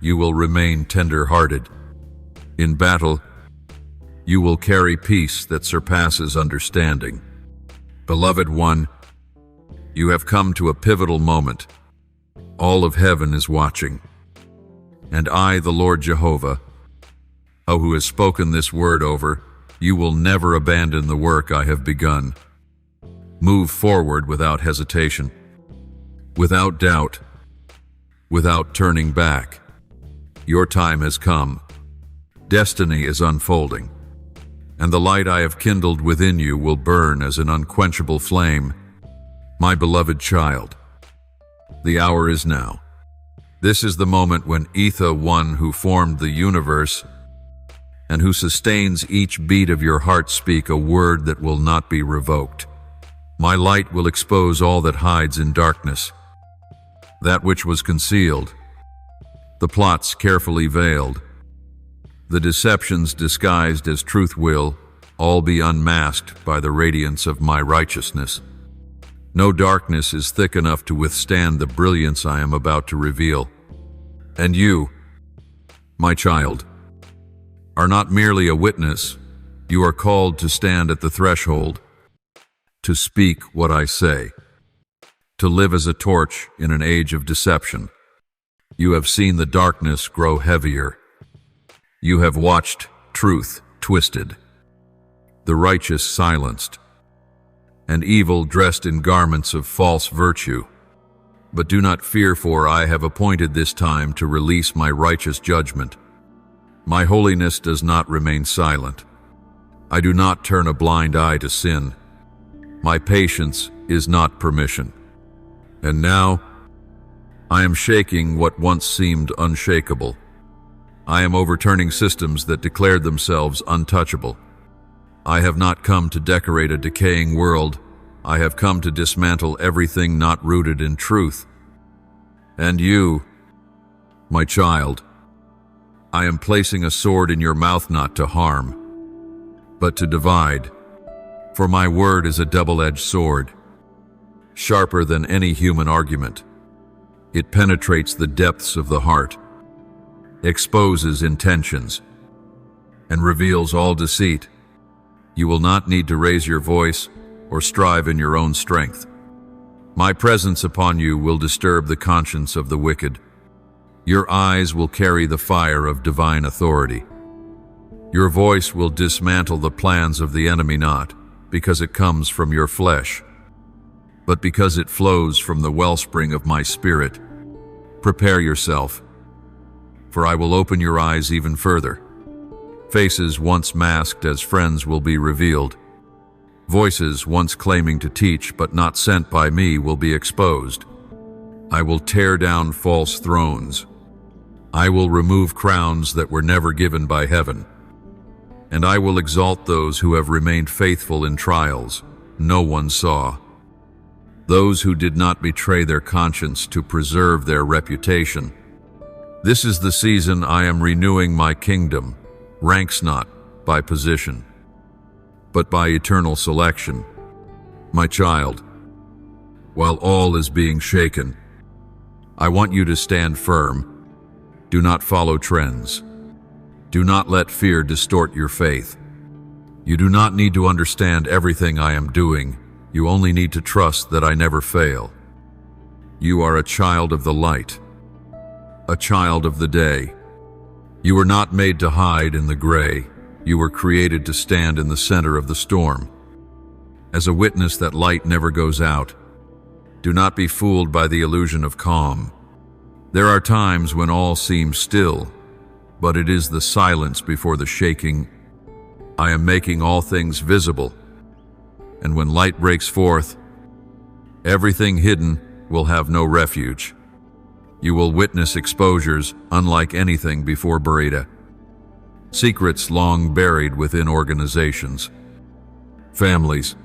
S1: you will remain tender-hearted. In battle, you will carry peace that surpasses understanding. Beloved one, you have come to a pivotal moment. All of heaven is watching. And I, the Lord Jehovah, who has spoken this word over, you will never abandon the work I have begun. Move forward without hesitation, without doubt, without turning back. Your time has come. Destiny is unfolding, and the light I have kindled within you will burn as an unquenchable flame. My beloved child, the hour is now. This is the moment when Etha, one who formed the universe and who sustains each beat of your heart, speak a word that will not be revoked. My light will expose all that hides in darkness, that which was concealed, the plots carefully veiled, the deceptions disguised as truth will all be unmasked by the radiance of my righteousness. No darkness is thick enough to withstand the brilliance I am about to reveal. And you, my child, are not merely a witness. You are called to stand at the threshold, to speak what I say, to live as a torch in an age of deception. You have seen the darkness grow heavier. You have watched truth twisted, the righteous silenced, and evil dressed in garments of false virtue. But do not fear, for I have appointed this time to release my righteous judgment. My holiness does not remain silent. I do not turn a blind eye to sin. My patience is not permission. And now, I am shaking what once seemed unshakable. I am overturning systems that declared themselves untouchable. I have not come to decorate a decaying world. I have come to dismantle everything not rooted in truth. And you, my child, I am placing a sword in your mouth, not to harm, but to divide. For my word is a double-edged sword, sharper than any human argument. It penetrates the depths of the heart, exposes intentions, and reveals all deceit. You will not need to raise your voice or strive in your own strength. My presence upon you will disturb the conscience of the wicked. Your eyes will carry the fire of divine authority. Your voice will dismantle the plans of the enemy, not because it comes from your flesh, but because it flows from the wellspring of my spirit. Prepare yourself, for I will open your eyes even further. Faces once masked as friends will be revealed. Voices once claiming to teach but not sent by me will be exposed. I will tear down false thrones. I will remove crowns that were never given by heaven. And I will exalt those who have remained faithful in trials no one saw. Those who did not betray their conscience to preserve their reputation. This is the season I am renewing my kingdom, ranks not by position, but by eternal selection. My child, while all is being shaken, I want you to stand firm. Do not follow trends. Do not let fear distort your faith. You do not need to understand everything I am doing. You only need to trust that I never fail. You are a child of the light, a child of the day. You were not made to hide in the gray. You were created to stand in the center of the storm. As a witness that light never goes out, do not be fooled by the illusion of calm. There are times when all seems still, but it is the silence before the shaking. I am making all things visible, and when light breaks forth, everything hidden will have no refuge. You will witness exposures unlike anything before Beretta. Secrets long buried within organizations, families,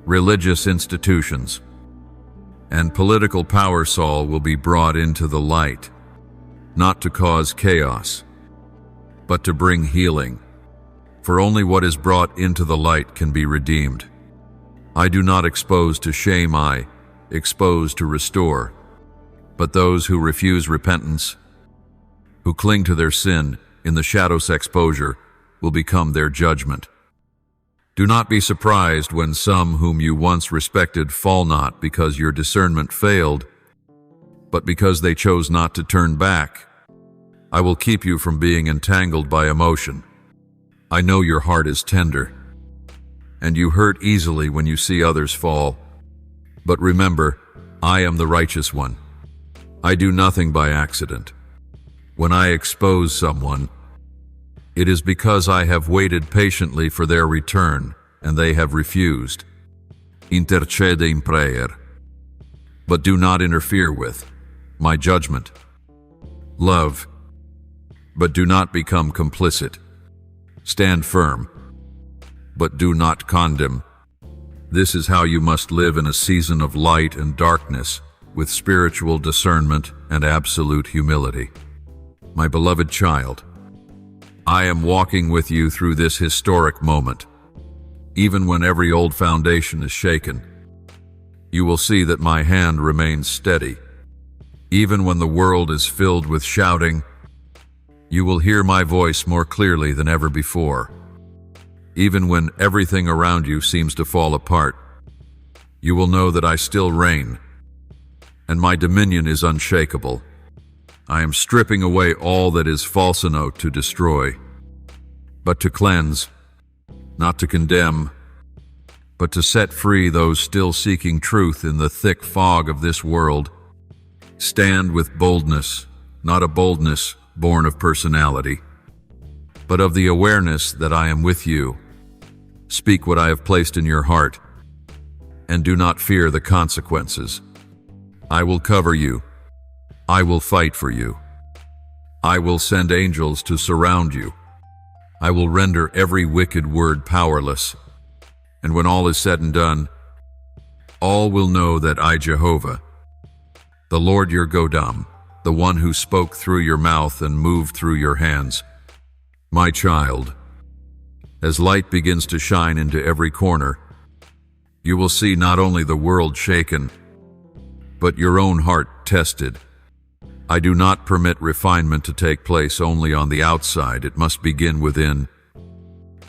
S1: religious institutions, and political power Saul will be brought into the light, not to cause chaos, but to bring healing. For only what is brought into the light can be redeemed. I do not expose to shame, I expose to restore. But those who refuse repentance, who cling to their sin in the shadow's exposure, will become their judgment. Do not be surprised when some whom you once respected fall not because your discernment failed, but because they chose not to turn back. I will keep you from being entangled by emotion. I know your heart is tender, and you hurt easily when you see others fall. But remember, I am the righteous one. I do nothing by accident. When I expose someone, it is because I have waited patiently for their return, and they have refused. Intercede in prayer. But do not interfere with my judgment. Love, but do not become complicit. Stand firm, but do not condemn. This is how you must live in a season of light and darkness, with spiritual discernment and absolute humility. My beloved child, I am walking with you through this historic moment. Even when every old foundation is shaken, you will see that my hand remains steady. Even when the world is filled with shouting, you will hear my voice more clearly than ever before. Even when everything around you seems to fall apart, you will know that I still reign, and my dominion is unshakable. I am stripping away all that is falsenote to destroy, but to cleanse, not to condemn, but to set free those still seeking truth in the thick fog of this world. Stand with boldness, not a boldness born of personality, but of the awareness that I am with you. Speak what I have placed in your heart, and do not fear the consequences. I will cover you. I will fight for you. I will send angels to surround you. I will render every wicked word powerless. And when all is said and done, all will know that I, Jehovah, the Lord your Godam, the one who spoke through your mouth and moved through your hands. My child, as light begins to shine into every corner, you will see not only the world shaken, but your own heart tested. I do not permit refinement to take place only on the outside. It must begin within.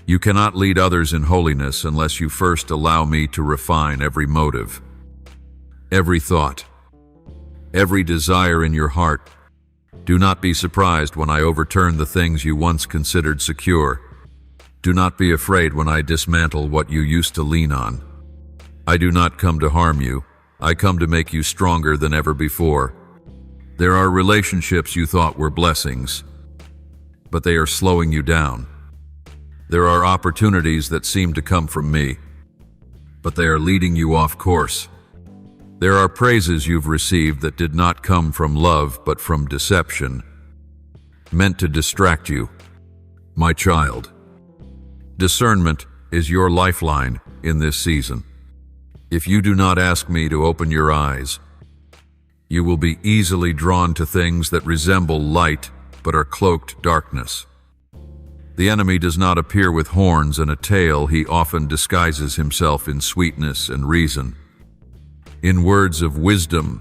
S1: You cannot lead others in holiness unless you first allow me to refine every motive, every thought, every desire in your heart. Do not be surprised when I overturn the things you once considered secure. Do not be afraid when I dismantle what you used to lean on. I do not come to harm you. I come to make you stronger than ever before. There are relationships you thought were blessings, but they are slowing you down. There are opportunities that seem to come from me, but they are leading you off course. There are praises you've received that did not come from love but from deception, meant to distract you. My child, discernment is your lifeline in this season. If you do not ask me to open your eyes, you will be easily drawn to things that resemble light but are cloaked darkness. The enemy does not appear with horns and a tail. He often disguises himself in sweetness and reason, in words of wisdom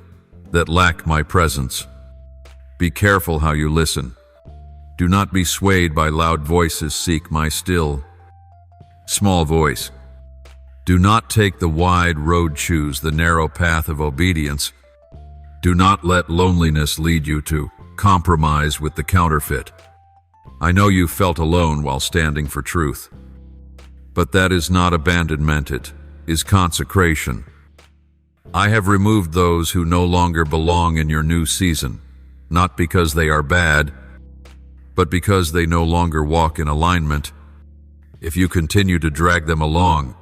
S1: that lack my presence. Be careful how you listen. Do not be swayed by loud voices. Seek my still, small voice. Do not take the wide road. Choose the narrow path of obedience. Do not let loneliness lead you to compromise with the counterfeit. I know you felt alone while standing for truth, but that is not abandonment, it is consecration. I have removed those who no longer belong in your new season, not because they are bad, but because they no longer walk in alignment. If you continue to drag them along,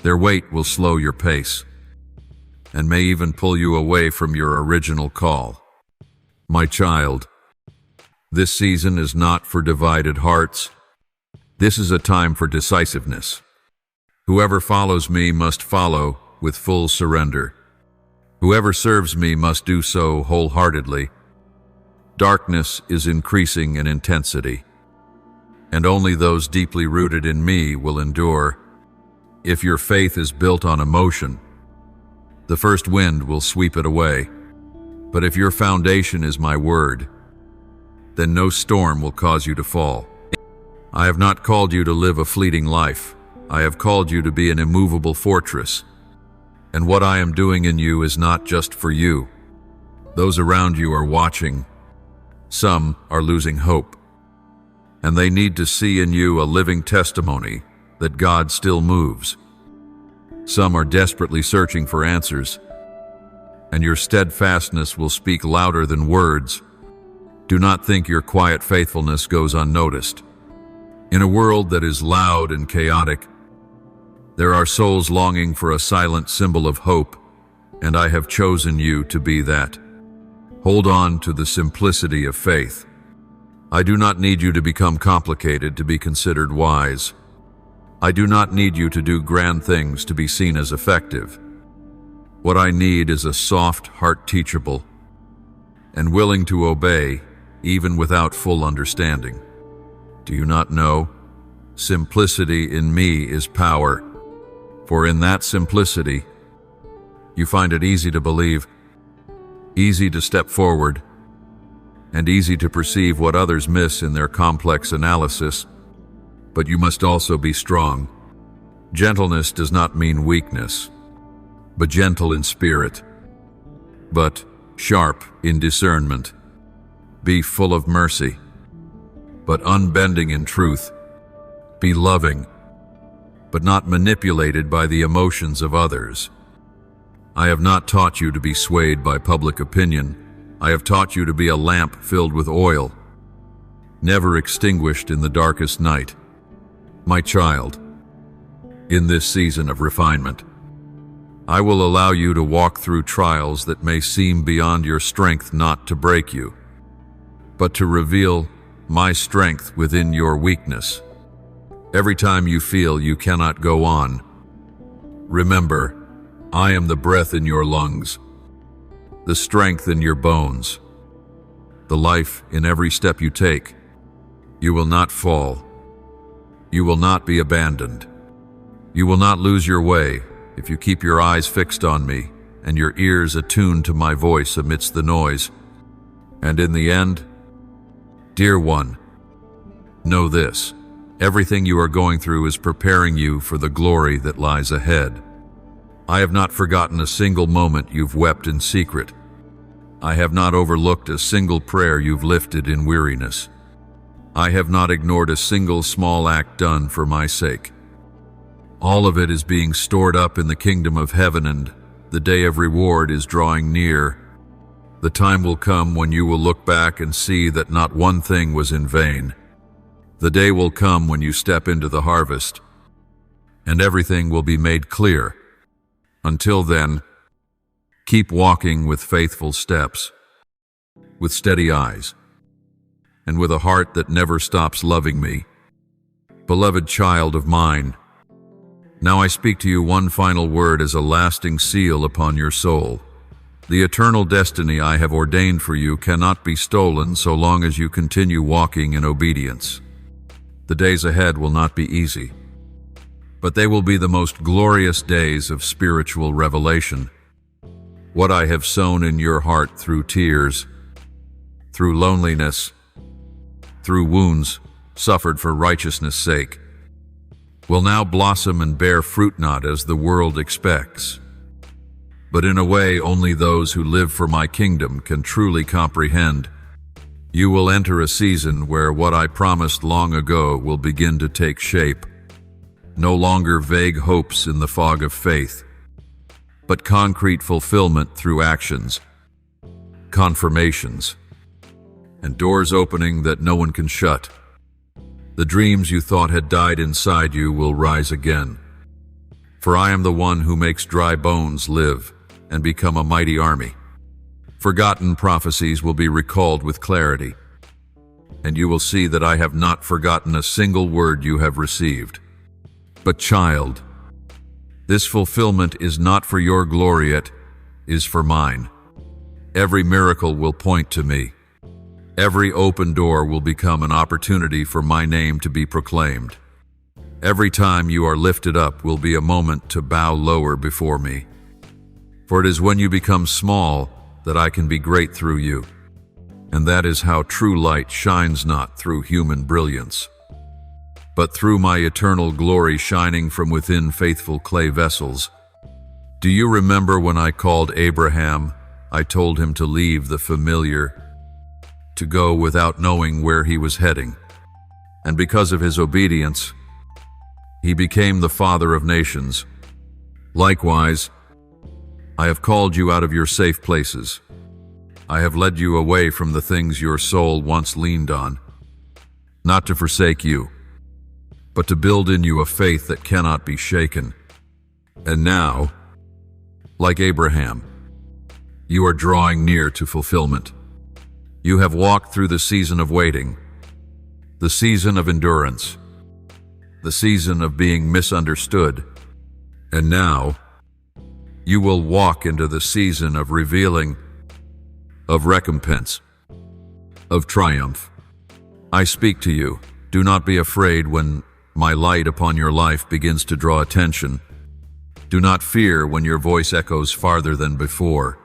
S1: their weight will slow your pace and may even pull you away from your original call. My child, this season is not for divided hearts. This is a time for decisiveness. Whoever follows me must follow with full surrender. Whoever serves me must do so wholeheartedly. Darkness is increasing in intensity, and only those deeply rooted in me will endure. If your faith is built on emotion, the first wind will sweep it away. But if your foundation is my word, then no storm will cause you to fall. I have not called you to live a fleeting life. I have called you to be an immovable fortress. And what I am doing in you is not just for you. Those around you are watching. Some are losing hope, and they need to see in you a living testimony that God still moves. Some are desperately searching for answers, and your steadfastness will speak louder than words. Do not think your quiet faithfulness goes unnoticed. In a world that is loud and chaotic, there are souls longing for a silent symbol of hope, and I have chosen you to be that. Hold on to the simplicity of faith. I do not need you to become complicated to be considered wise. I do not need you to do grand things to be seen as effective. What I need is a soft heart, teachable and willing to obey even without full understanding. Do you not know? Simplicity in me is power. For in that simplicity, you find it easy to believe, easy to step forward, and easy to perceive what others miss in their complex analysis. But you must also be strong. Gentleness does not mean weakness, but gentle in spirit, but sharp in discernment. Be full of mercy, but unbending in truth. Be loving, but not manipulated by the emotions of others. I have not taught you to be swayed by public opinion. I have taught you to be a lamp filled with oil, never extinguished in the darkest night. My child, in this season of refinement, I will allow you to walk through trials that may seem beyond your strength, not to break you, but to reveal my strength within your weakness. Every time you feel you cannot go on, remember, I am the breath in your lungs, the strength in your bones, the life in every step you take. You will not fall. You will not be abandoned. You will not lose your way if you keep your eyes fixed on me and your ears attuned to my voice amidst the noise. And in the end, dear one, know this: everything you are going through is preparing you for the glory that lies ahead. I have not forgotten a single moment you've wept in secret. I have not overlooked a single prayer you've lifted in weariness. I have not ignored a single small act done for my sake. All of it is being stored up in the kingdom of heaven, and the day of reward is drawing near. The time will come when you will look back and see that not one thing was in vain. The day will come when you step into the harvest, and everything will be made clear. Until then, keep walking with faithful steps, with steady eyes, and with a heart that never stops loving me. Beloved child of mine, now I speak to you one final word as a lasting seal upon your soul. The eternal destiny I have ordained for you cannot be stolen so long as you continue walking in obedience. The days ahead will not be easy, but they will be the most glorious days of spiritual revelation. What I have sown in your heart through tears, through loneliness, through wounds suffered for righteousness' sake, will now blossom and bear fruit, not as the world expects, but in a way only those who live for my kingdom can truly comprehend. You will enter a season where what I promised long ago will begin to take shape. No longer vague hopes in the fog of faith, but concrete fulfillment through actions, confirmations, and doors opening that no one can shut. The dreams you thought had died inside you will rise again. For I am the one who makes dry bones live and become a mighty army. Forgotten prophecies will be recalled with clarity, and you will see that I have not forgotten a single word you have received. But child, this fulfillment is not for your glory, it is for mine. Every miracle will point to me. Every open door will become an opportunity for my name to be proclaimed. Every time you are lifted up will be a moment to bow lower before me. For it is when you become small that I can be great through you. And that is how true light shines, not through human brilliance, but through my eternal glory shining from within faithful clay vessels. Do you remember when I called Abraham? I told him to leave the familiar, to go without knowing where he was heading. And because of his obedience, he became the father of nations. Likewise, I have called you out of your safe places. I have led you away from the things your soul once leaned on, not to forsake you, but to build in you a faith that cannot be shaken. And now, like Abraham, you are drawing near to fulfillment. You have walked through the season of waiting, the season of endurance, the season of being misunderstood, and now you will walk into the season of revealing, of recompense, of triumph. I speak to you, do not be afraid when my light upon your life begins to draw attention. Do not fear when your voice echoes farther than before.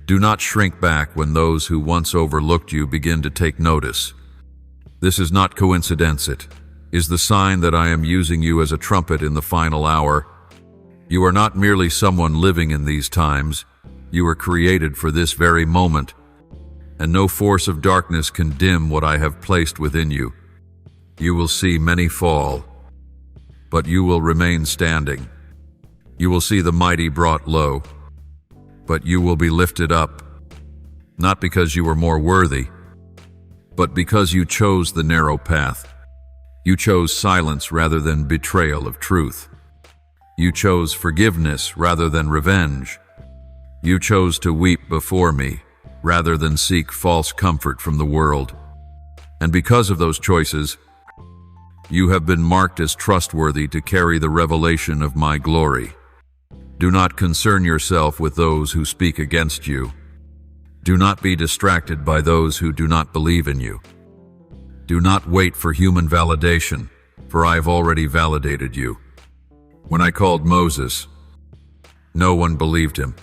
S1: Do not shrink back when those who once overlooked you begin to take notice. This is not coincidence, it is the sign that I am using you as a trumpet in the final hour. You are not merely someone living in these times. You were created for this very moment, and no force of darkness can dim what I have placed within you. You will see many fall, but you will remain standing. You will see the mighty brought low, but you will be lifted up, not because you were more worthy, but because you chose the narrow path. You chose silence rather than betrayal of truth. You chose forgiveness rather than revenge. You chose to weep before me rather than seek false comfort from the world. And because of those choices, you have been marked as trustworthy to carry the revelation of my glory. Do not concern yourself with those who speak against you. Do not be distracted by those who do not believe in you. Do not wait for human validation, for I have already validated you. When I called Moses, no one believed him.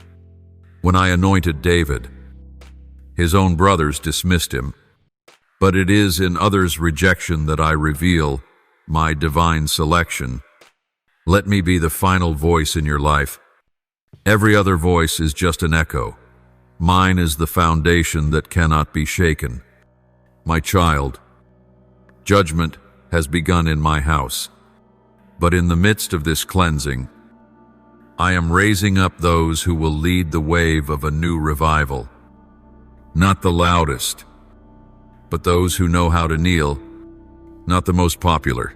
S1: When I anointed David, his own brothers dismissed him. But it is in others' rejection that I reveal my divine selection. Let me be the final voice in your life. Every other voice is just an echo. Mine is the foundation that cannot be shaken. My child, judgment has begun in my house. But in the midst of this cleansing, I am raising up those who will lead the wave of a new revival. Not the loudest, but those who know how to kneel. Not the most popular,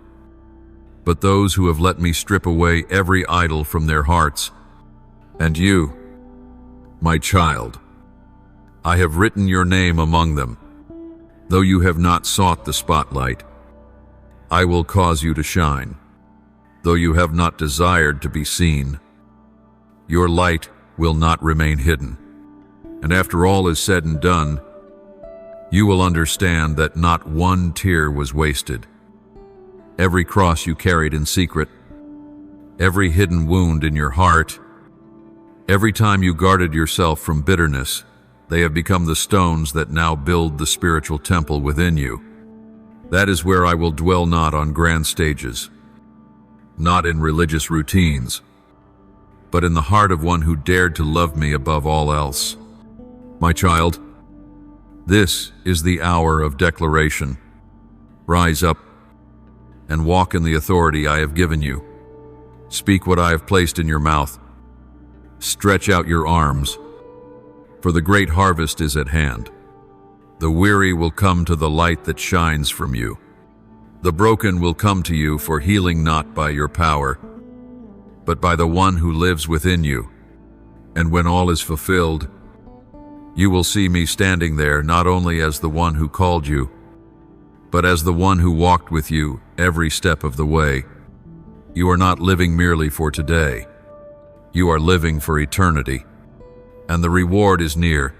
S1: but those who have let me strip away every idol from their hearts. And you, my child, I have written your name among them. Though you have not sought the spotlight, I will cause you to shine. Though you have not desired to be seen, your light will not remain hidden. And after all is said and done, you will understand that not one tear was wasted. Every cross you carried in secret, every hidden wound in your heart, every time you guarded yourself from bitterness, they have become the stones that now build the spiritual temple within you. That is where I will dwell, not on grand stages, not in religious routines, but in the heart of one who dared to love me above all else. My child, this is the hour of declaration. Rise up and walk in the authority I have given you. Speak what I have placed in your mouth. Stretch out your arms, for the great harvest is at hand. The weary will come to the light that shines from you. The broken will come to you for healing, not by your power, but by the one who lives within you. And when all is fulfilled, you will see me standing there, not only as the one who called you, but as the one who walked with you every step of the way. You are not living merely for today. You are living for eternity, and the reward is near.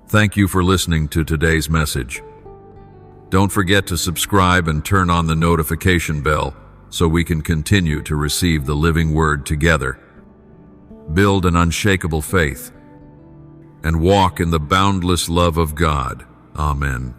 S1: Thank you for listening to today's message. Don't forget to subscribe and turn on the notification bell so we can continue to receive the living word together. Build an unshakable faith and walk in the boundless love of God. Amen.